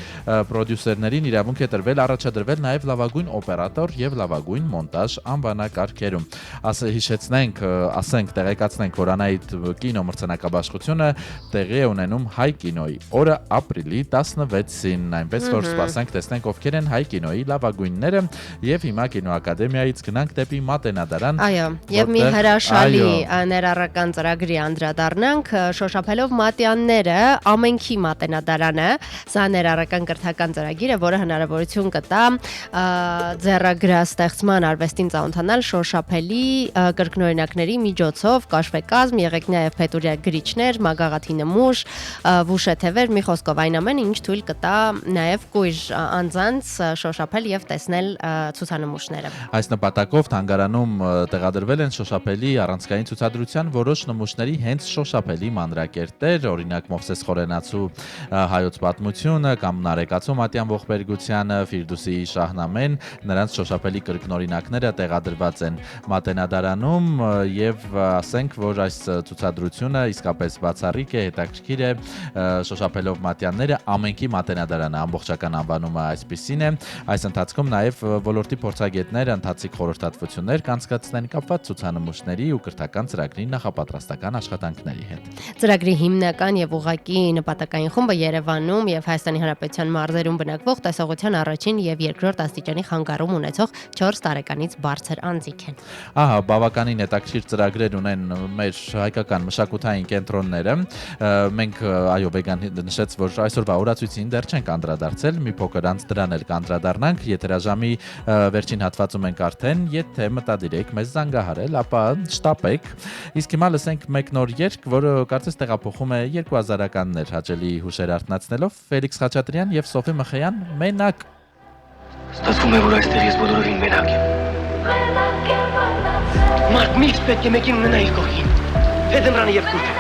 B: պրոդյուսերներին իրավունք է տրվել առաջադրվել նաև լավագույն օպերատոր եւ լավագույն մոնտաժ անվանակարգերում։ Ասենք, տեղեկացնենք, որ Անահիտ կինո մրցանակաբաշխությունը տեղի է ունենում Հայ կինոյի օրը ապրիլի 16-ին, այնպես որ սպասենք տեսնենք ովքեր են Հայ կինոյի լավագույնները եւ հիմա կինոակադեմիայից գնանք դեպի Մատենադարան։
C: Այո, եւ մի հրաշալի ներառական ծրագրի անդրադառնանք, շոշափելով մատյանները ամենքի Մատենադարանը, սա ներառական կրթական ծրագիր է, որը հնարավորություն կտա ձեռագրաստեղծման արվեստին ծանոթանալ շոշափելի կրկնօրինակների միջոցով, կաշվեկազմ, եղեգնյա եւ փետուրյա գրիչներ, մագաղաթի նմուշ, վուշեթևեր, մի խոսքով այն ամենը, ինչ թույլ կտա նաեւ կույր անձանց շոշափել եւ տեսնել ցուցանմուշները։
B: Այս նպատակով թանգարանում տեղադրվել են շոշափելի առանցքային ցուցադրության որոշ նմուշների հենց շոշափելի մանրակերտեր, օրինակ Մովսես Խորենացու հայոց պատմությունը կամ Նարեկացու Մատյան Ողբերգությանը, Ֆիրդուսի Շահնամեն, նրանց շոշափելի կրկնօրինակները տեղադրված են Մատենադարանում եւ ասենք, որ այս ցուցադրությունը իսկապես բացառիկ է, հետաքրքիր է, շոշափելով մատյանները ամենքի Մատենադարանը, ամբողջական անվանումը այսպիսին է։ Այս ընթացքում նաեւ ոլորտի փորձագետները ընթացիկ խորհրդատվություններ կանցկացնեն կապված ցուցանմուշների ու կրթական ծրագրի նախապատրաստական աշխատանքների հետ։
C: Ծրագրի հիմնական եւ ուղղակի նպատակային խումբը Երևանում եւ Հայաստանի Հանրապետության մարզերում բնակվող տեսողության առաջին եւ երկրորդ աստիճանի խանգարում ունեցող 4 տարեկանից բարձր անձիկ են։
B: Ահա, բավականին հետաքրքիր ծրագրեր ունեն մեր հայկական մշակութային կենտրոնները։ Մենք այո, Վեգան նշեց, որ այսօրվա օրացույցին դեռ չենք անդրադարձել, մի փոքր անց դրան էլ կանդրադառնանք, եթերաժամի վերջին հատվածում ենք արդեն, եթե մտադիր եք մեզ զանգահարել, ապա շտապեք։ Իսկ հիմա լսենք մեկ նոր երգ, որը կարծես տեղափոխում է 2000-ականներ հաճելի հուշեր արթնացնելով, Ֆելիքս Խաչատրյան եւ Սոֆի Մխեյան մենակ։
K: Ստացվում է, որ այստեղ ես բոլորովին մենակ եմ։ Մարդ միշտ պետք է մեկին ունենա իր կողքին, թե ձմռանը և կուրթը,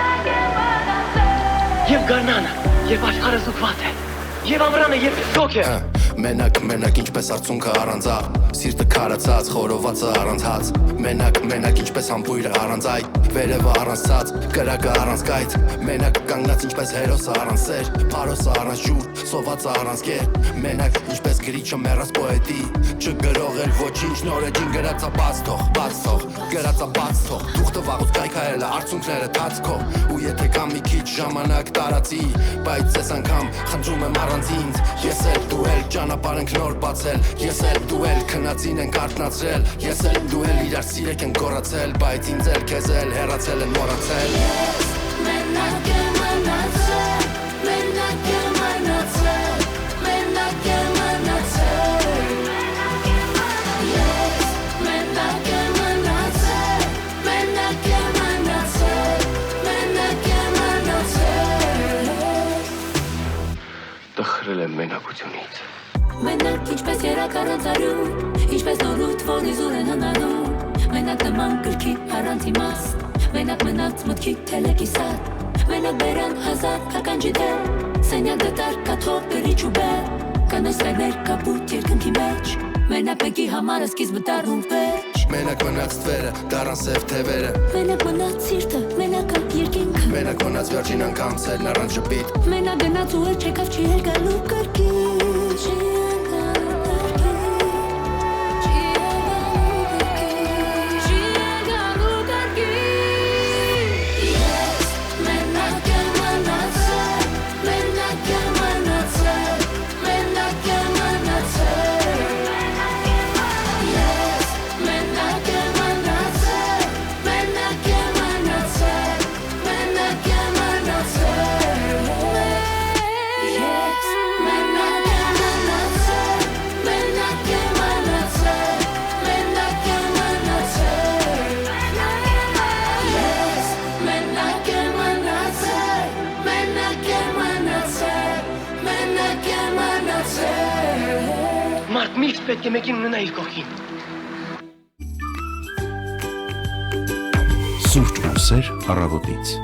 K: և գարնանը, երբ աշխարհը զուգված է, և ամռանը, երբ գոք է։
L: Մենակ ինչպես արցունքը առանց աղ Սիրտը քարացած, խորովածը առանց հաց Մենակ ինչպես համբույրը առանց այդ Վերևը առանց ցած, կրակը առանց գայթ Մենակ կանգնած ինչպես հերոսը առանց սեր Փարոսը առանց ջուր, սովածը առանց գեր Մենակ ինչպես գրիչը մեռած պոետի Չգրող էլ ոչինչ նորեջին գրածա բաց թող Գրածա բաց թող Թուղթը վաղուց կայքայել է արցունքները թացքո Ու եթե կա մի քիչ ժամանակ տարածի Բայց ես անգամ խնդրում եմ առանց ինձ Ես էլ դու էլ ճանապարհ ենք նոր բացել Ես էլ դու էլ քնածին ենք արթնացրել Ես էլ դու էլ իրար սիրեք ենք գոռացել Բայց ինձ էլ քեզ էլ հեռացել են մոռացել
F: Մենակ եմ մնացել Մենակ եմ մնացել Մենակ եմ մնացել Մենակ եմ մնացել Մենակ եմ մնացել Մենակ եմ մնացել
K: Տխրել եմ մենակությունից
F: Մենակ ինչպես երակ առանց արյուն Ինչպես նորույթ որի զուր են հնանում Մենակ նման գրքի առանց իմաստ Մենակ մնաց մտքի թելեկի սատ Մենակ բերան հազար հականջի դեր Սենյակ դտար կաթող գրիչ ու բեր Կանոստայներ կապուտ երկնքի մեջ Մենակ մեկի համար սկիզբը դառնում վերջ
L: Մենակ մնաց թվերը, դառան սև թևերը
F: Մենակ մնաց սիրտը, մենակ երկինքը
L: Մենակ մնաց վերջին անգամ ցելն առանց շփիտ
F: Մենակ գնաց ու էլ չեկավ չի ելգալու կրկին
K: Մարդ միշտ պետք է մեկին ունենա իր կողքին
A: Սուրճ ու սեր առավոտից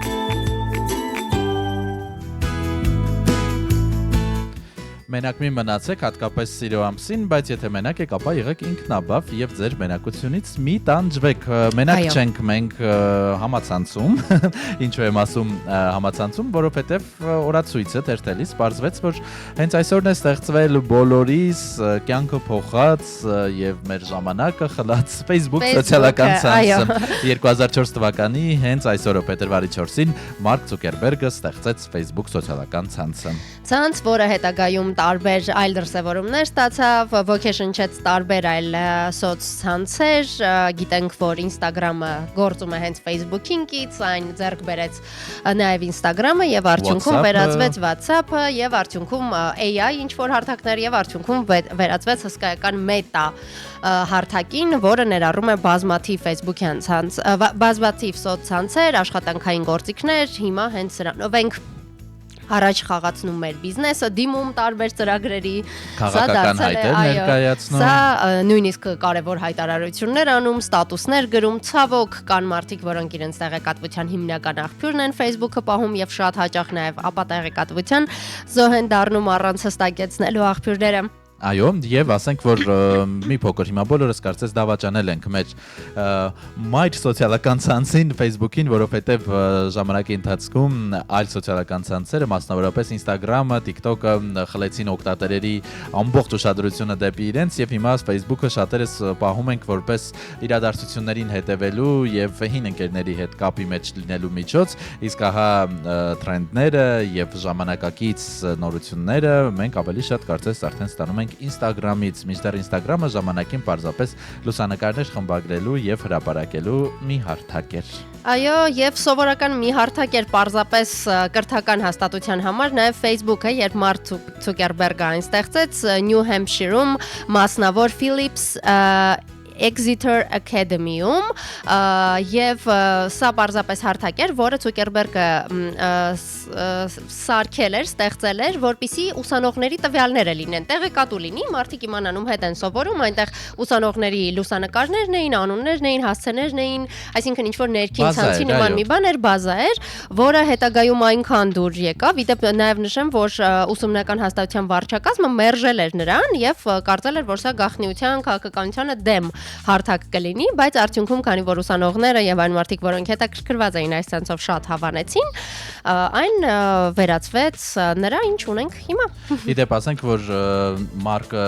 B: Մենակ մի մնացեք հատկապես սիրո ամսին, բայց եթե մենակ եք, ապա եղեք ինքնաբավ եւ ձեր մենակությունից մի տանջվեք։ Մենակ չենք մենք համացանցում, ինչու եմ ասում համացանցում, որովհետեւ օրացույցը թերթելիս պարզվեց, որ հենց այսօրն է ստեղծվել բոլորիս կյանքը փոխած եւ մեր ժամանակը խլած Facebook սոցիալական ցանցը 2004 թվականի հենց այսօրը փետրվարի 4-ին Մարկ Ցուկերբերգը ստեղծեց Facebook սոցիալական ցանցը։
C: Ցանց, որը հետագայում տարբեր այլ դրսևորումներ ստացավ, ոգեշնչեց տարբեր այլ սոցցանցեր, գիտենք, որ Instagram-ը գործում է հենց Facebook-ինքից, այն ձեռք բերեց նաև Instagram-ը եւ արդյունքում վերածվեց WhatsApp-ը եւ արդյունքում AI ինչ-որ հարթակներ եւ արդյունքում վերածվեց հսկայական Meta հարթակին, որը ներառում է բազմաթիվ Facebook-յան ցանց, բազմաթիվ սոցցանցեր, աշխատանքային գործիքներ, հիմա հենց սրանով ենք առաջ խաղացնում մեր բիզնեսը, դիմում տարբեր ծրագրերի,
B: քաղաքական հայտեր ներկայացնում։
C: Սա նույնիսկ կարևոր հայտարարություններ անում, ստատուսներ գրում, ցավոք կան մարդիկ, որոնք իրենց տեղեկատվության հիմնական աղբյուրն են Facebook-ը պահում եւ շատ հաճախ նաեւ ապա տեղեկատվության զոհ են դառնում առանց հստակեցնելու աղբյուրները։
B: Այո, եւ ասենք, որ մի փոքր հիմա բոլորս կարծես դավաճանել ենք մեր մայր սոցիալական ցանցին Facebook-ին, որովհետեւ ժամանակի ընթացքում այլ սոցիալական ցանցերը, մասնավորապես Instagram-ը, TikTok-ը խլեցին օգտատերերի ամբողջ ուշադրությունը դեպի իրենց եւ հիմա Facebook-ը շատերս պահում ենք որպես իրադարձություններին հետևելու եւ հին ընկերների հետ կապի մեջ լինելու միջոց, իսկ ահա տրենդները եւ ժամանակակից նորությունները մենք ավելի շատ կարծես արդեն ստանում ենք Instagram-ից, մինչդեռ Instagram-ը ժամանակին պարզապես լուսանկարներ խմբագրելու եւ հրապարակելու մի հարթակ էր։
C: Այո, եւ սովորական մի հարթակ էր պարզապես կրթական հաստատության համար, նաեւ Facebook-ը, երբ Մարկ Ցուկերբերգը այն ստեղծեց New Hampshire-ում մասնավոր Phillips Exeter Academy-ում եւ սա պարզապես հարթակ էր, որը Ցուկերբերգը սարքել էր, ստեղծել էր, որպիսի ուսանողների տվյալները լինեն, տեղեկատու լինի, մարդիկ իմանան ում հետ են սովորում, այնտեղ ուսանողների լուսանկարներն էին, անուններն էին, հասցեներն էին, այսինքն ինչ-որ ներքին ցանցի նման մի բան էր, բազա էր, որը հետագայում այնքան դուր եկավ, իդեպ նաև նշեմ, որ ուսումնական հաստատության վարչակազմը մերժել էր նրան եւ կարծել էր, որ սա գաղտնիության, քաղաքականությանը դեմ հարթակ կլինի, բայց արդյունքում, քանի որ ուսանողները եւ այն մարդիկ, որոնք հետաքրքրված էին այս ցանցով, շատ հավանեցին, այն վերածվեց նրա, ինչ ունենք հիմա։
B: Իդեպ ասենք, որ Մարկը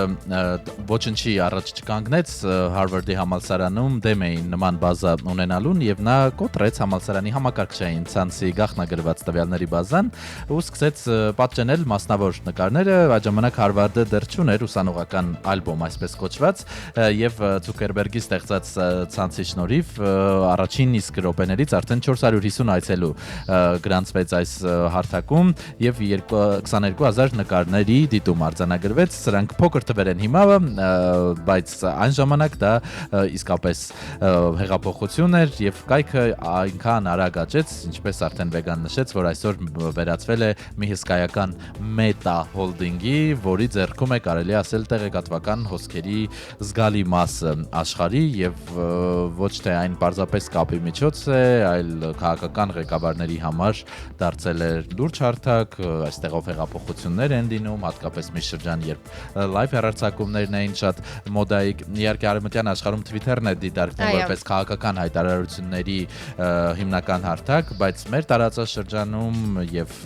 B: ոչնչի առաջ չկանգնեց Հարվարդի համալսարանում դեմ էին նման բազա ունենալուն եւ նա կոտրեց համալսարանի համակարգչային ցանցի գաղտնագրված տվյալների բազան ու սկսեց պատճենել մասնավոր նկարները, այդ ժամանակ Հարվարդը դեռ չուներ ուսանողական ալբոմ, այսպես կոչված, եւ Ցուկերբերգի ստեղծած ցանցի շնորհիվ առաջին իսկ րոպեներից արդեն 450 այցելու գրանցվեց այս հարթակում եւ 22000 նկարների դիտում արձանագրվեց, սրանք փոքր թվեր են հիմա, բայց այն ժամանակ դա իսկապես հեղափոխություն էր եւ կայքը այնքան արագ աճեց, ինչպես արդեն Վեգան նշեց, որ այսօր վերածվել է մի հսկայական մետա հոլդինգի, որի ձեռքում է կարելի ասել տեղեկատվական հոսքերի զգալի մասը աշխարհի եւ ոչ թե այն պարզապես կապի միջոց է, այլ քաղաքական ղեկավարների համար դարձել է լուրջ հարթակ, այստեղով հեղափոխություններ են լինում, հատկապես մի շրջան, երբ լայվ հեռարձակումներն էին շատ մոդայիկ, իհարկե արևմտյան աշխարհում Twitter-ն է դիտարկվում որպես քաղաքական հայտարարությունների հիմնական հարթակ, բայց մեր տարածաշրջանում եւ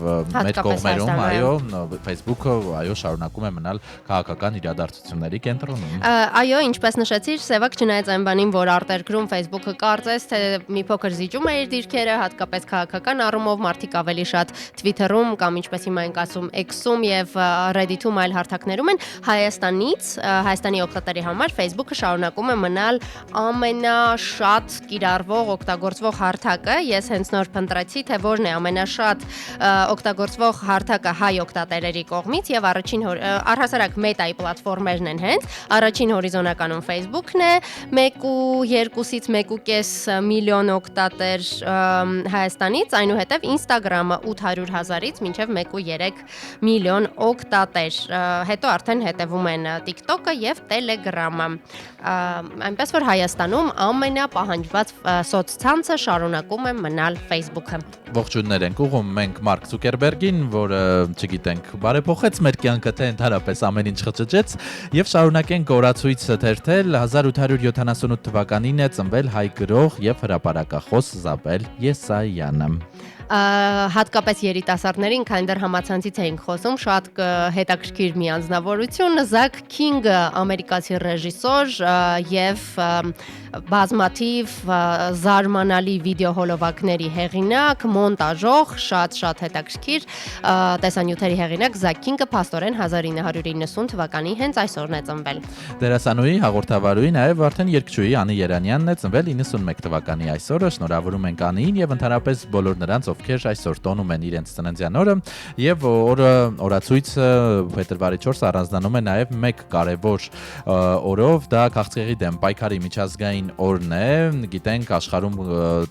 B: մեր կողմերում, այո, Facebook-ը այո շարունակում է մնալ քաղաքական իրադարձությունների կենտրոնում։
C: Այո, ինչպես նշեցիր, Սևակ չնայած այն բանին, որ արտերկրում Facebook-ը կարծես թե մի փոքր զիջում է իր դիրքերը, հատկապես քաղաքական առումով, մարդիկ ավելի շատ Twitter-ում կամ ինչպես հիմա ենք ասում X-ում եւ Reddit-ում այլ հարթակներում են, Հայաստանի օգտատերի համար Facebook-ը շարունակում է մնալ ամենաշատ կիրառվող, օգտագործվող հարթակը։ Ես հենց նոր փնտրեցի, թե որն է ամենաշատ օգտագործվող հարթակը հայ օգտատերերի կողմից եւ առհասարակ Meta-ի պլատֆորմերն են հենց։ Առաջին հորիզոնականում Facebook-ն է, 1.2-ից 1.5 միլիոն օգտատեր Հայաստանից, այնուհետև Instagram-ը 800,000-ից մինչև 1.3 միլիոն օգտատեր։ Հետո արդեն հետևում են TikTok-ը եւ Telegram-ը։ Այնպես որ Հայաստանում ամենապահանջված սոցցանցը շարունակում է մնալ Facebook-ը։
B: Ողջույններ ենք ուղղում մենք Մարկ Ցուկերբերգին, որը, չգիտենք, բարեփոխեց մեր կյանքը, թե ընդհանրապես ամեն ինչ խճճեց, եւ շարունակենք օրացույց թերթել 1878 թվականին է ծնվել հայ գրող եւ հրապարակախոս Զաբել Եսայանը։
C: Հատկապես երիտասարդներին, քանի դեռ համացանցից էինք խոսում, շատ հետաքրքիր մի անձնավորություն, Զակ Քինգը, ամերիկացի ռեժիսոր եւ բազմաթիվ զարմանալի վիդեոհոլովակների հեղինակ, մոնտաժող, շատ հետաքրքիր տեսանյութերի հեղինակ Զակ Քինգը փաստորեն 1990 թվականի հենց այսօրն է ծնվել։
B: Դերասանուհի, հաղորդավարուհի, նաև արդեն երգչուհի Անի Երանյանն է ծնվել 91 թվականի այսօրը, շնորհավորում ենք Անիին եւ ընդհանրապես բոլոր նրանց, ովքեր այսօր տոնում են իրենց ծննդյան օրը, եւ օրացույցը փետրվարի 4-ը առանձնանում է նաեւ մեկ կարևոր օրով, դա քաղցկեղի դեմ պայքարի միջազգային օրն է։ Գիտենք, աշխարհում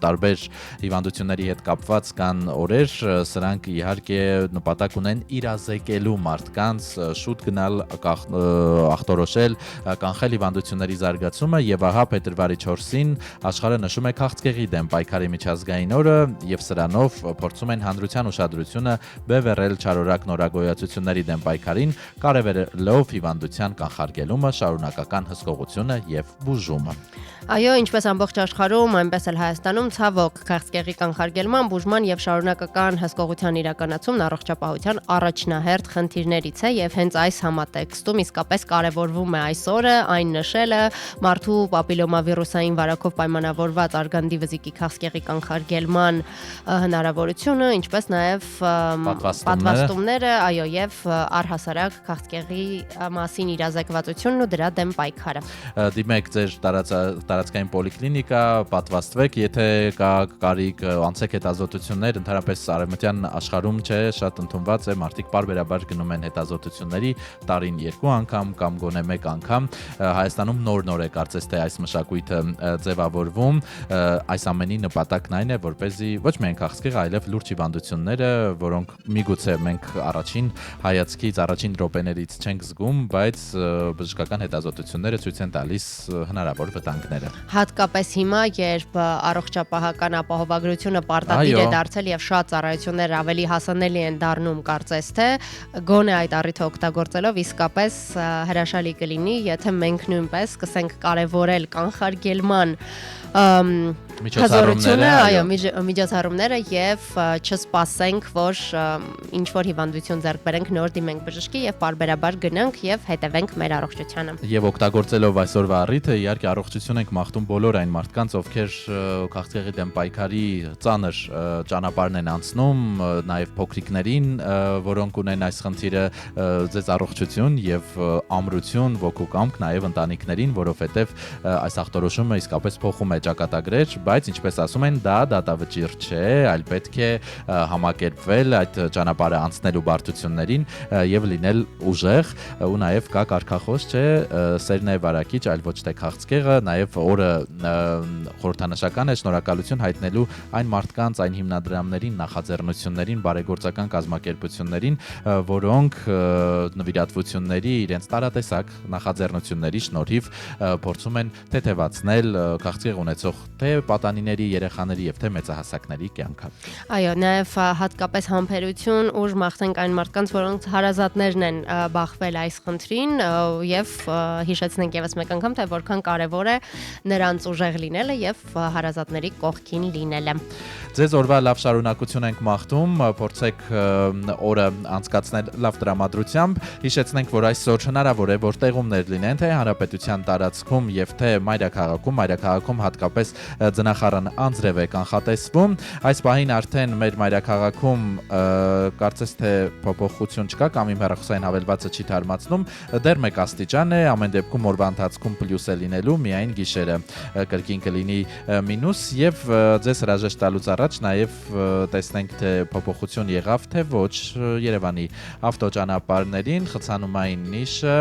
B: տարբեր հիվանդությունների հետ կապված կան օրեր, սրանք իհարկե նպատակ ունեն իրազեկելու մարդկանց, շուտ գնալ, ախտորոշել, կանխել հիվանդությունների զարգացումը, եւ ահա փետրվարի 4-ին աշխարհը նշում է քաղցկեղի դեմ պայքարի միջազգային օրը եւ սրանով փորձում են հանրության ուշադրությունը բևեռել չարորակ նորագոյացությունների դեմ պայքարին, կարևորելով հիվանդության կանխարգելումը, շարունակական հսկողությունը եւ բուժումը։
C: Այո, ինչպես ամբողջ աշխարհում, այնպես էլ Հայաստանում ցավոք քաղցկեղի կանխարգելման, բուժման եւ շարունակական հսկողության իրականացումն առողջապահության առաջնահերթ խնդիրներից է եւ հենց այս համատեքստում իսկապես կարեւորվում է այս օրը, այն նշելը մարդու պապիլոմավիրուսային վարակով պայմանավորված արգանդի վզիկի քաղցկեղի կանխարգելման հնարավորությունը, ինչպես նաեւ պատվաստումները, այո, եւ առհասարակ քաղցկեղի մասին իրազեկվածությունն ու դրա դեմ պայքարը։
B: Դիմեք ձեր տարածքային պոլիկլինիկա, պատվաստվեք, եթե կա կարիք, անցեք հետազոտություններ, ընդհանրապես արևմտյան աշխարհում չէ, շատ ընդունված է, մարդիկ պարբերաբար գնում են հետազոտությունների տարին 2 անգամ կամ գոնե 1 անգամ։ Հայաստանում նոր է կարծես թե այս մշակույթը ձևավորվում, այս ամենի նպատակն այն է, որպեսզի ոչ միայն քաղցկեղը, այլև լուրջ հիվանդությունները, որոնք միգուցե մենք առաջին հայացքից, առաջին րոպեներից չենք զգում, բայց բժշկական հետազոտությունները ցույց են տալիս հնարավոր վտանգները։
C: Հատկապես հիմա, երբ առողջապահական ապահովագրությունը պարտադիր է դարձել եւ շատ ծառայություններ ավելի հասանելի են դառնում, կարծես թե գոնե այդ առիթը օգտագործելով իսկապես հրաշալի կլինի, եթե մենք նույնպես սկսենք կարևորել կանխարգելման միջոցառումները եւ չսպասենք, որ ինչ որ հիվանդություն ձեռք բերենք, նոր դիմենք բժշկի եւ պարբերաբար գնանք եւ հետևենք մեր առողջությանը։
B: Եվ օգտագործելով այսօրվա առիթը, իհարկե առողջություն ենք մաղթում բոլոր այն մարդկանց, ովքեր քաղցկեղի դեմ պայքարի ծանր ճանապարհն են անցնում, նաեւ փոքրիկներին, որոնք ունեն այս խնդիրը, ձեզ առողջություն եւ ամրություն, ոգու կամք նաեւ ընտանիքներին, որովհետեւ այս ախտորոշումը իսկապես փոխում է ճակատագրեր, բայց ինչպես ասում են, դա դատավճիռ չէ, այլ պետք է համակերպվել այդ ճանապարհը անցնելու բարդություններին եւ լինել ուժեղ, ու նաեւ կա կարգախոս, չէ, սերն է վարակիչ, այլ ոչ թե քաղցկեղը, նաեւ օրը խորհրդանշական է շնորհակալություն հայտնելու այն մարդկանց, այն հիմնադրամներին, նախաձեռնություններին, բարեգործական կազմակերպություններին, որոնք նվիրատվությունների, իրենց տարատեսակ նախաձեռնությունների շնորհիվ փորձում են թեթևացնել քաղցկեղ ունեցող թե պատանիների, երեխաների եւ թե մեծահասակների կյանքը։
C: Այո, նաեւ հատկապես համբերություն, ուժ մաղթենք այն մարդկանց, որոնց հարազատներն են բախվել այս խնդրին եւ հիշեցնենք եւս մեկ անգամ, թե որքան կարեւոր է նրանց ուժեղ լինելը եւ հարազատների կողքին լինելը։
B: Ձեզ օրվա լավ շարունակություն ենք մաղթում, փորձեք օրը անցկացնել լավ տրամադրությամբ։ Հիշեցնենք, որ այսօր հնարավոր է, որ տեղումներ լինեն թե հանրապետության տարածքում եւ թե մայրաքաղաքում հատկապես ձնախառն անձրև է կանխատեսվում։ Այս պահին արդեն մեր մայրաքաղաքում կարծես թե փոփոխություն չկա կամ իմ հեռախոսային հավելվածը չի թարմացնում, դեռ 1 աստիճան է, ամեն դեպքում օրվա ընթացքում պլյուս է լինելու, միայն գիշերը կրկին կլինի մինուս եւ ձեզ հրաժեշտ տալուց առաջ նաեւ տեսնենք թե փոփոխություն եղավ թե ոչ Երևանի ավտոճանապարհներին, խցանումային նիշը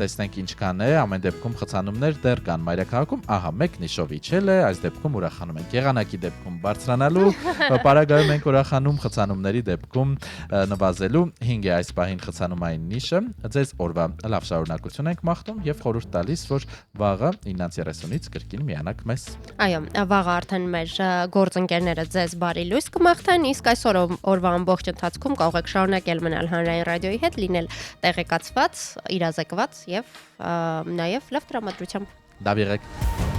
B: տեսնենք ինչքան է, ամեն դեպքում խցանումներ դեռ կան մայրաքաղաքում, ահա 1 նիշով իջել է, այս դեպքում ուրախանում ենք, եղանակի դեպքում բարձրանալու, պարագայում ենք ուրախանում, խցանումների դեպքում նվազելու, 5 է այս պահին խցանումային նիշը, ձեզ օրվա լավ շարունակություն ենք մաղթում եւ խորհուրդ տալիս, որ վաղը 9:30-ից կրկին միանաք մեզ։
C: Այո, վաղը արդեն մեր գործընկերները ձեզ բարի լույս կմաղթեն, իսկ այսօր օրվա ամբողջ ընթացքում կարող եք շարունակել մնալ Հանրային ռադիոյի հետ, լինել տեղեկացված, իրազեկված եւ նաեւ լավ տրամադրությամբ։
B: Լավ եղեք։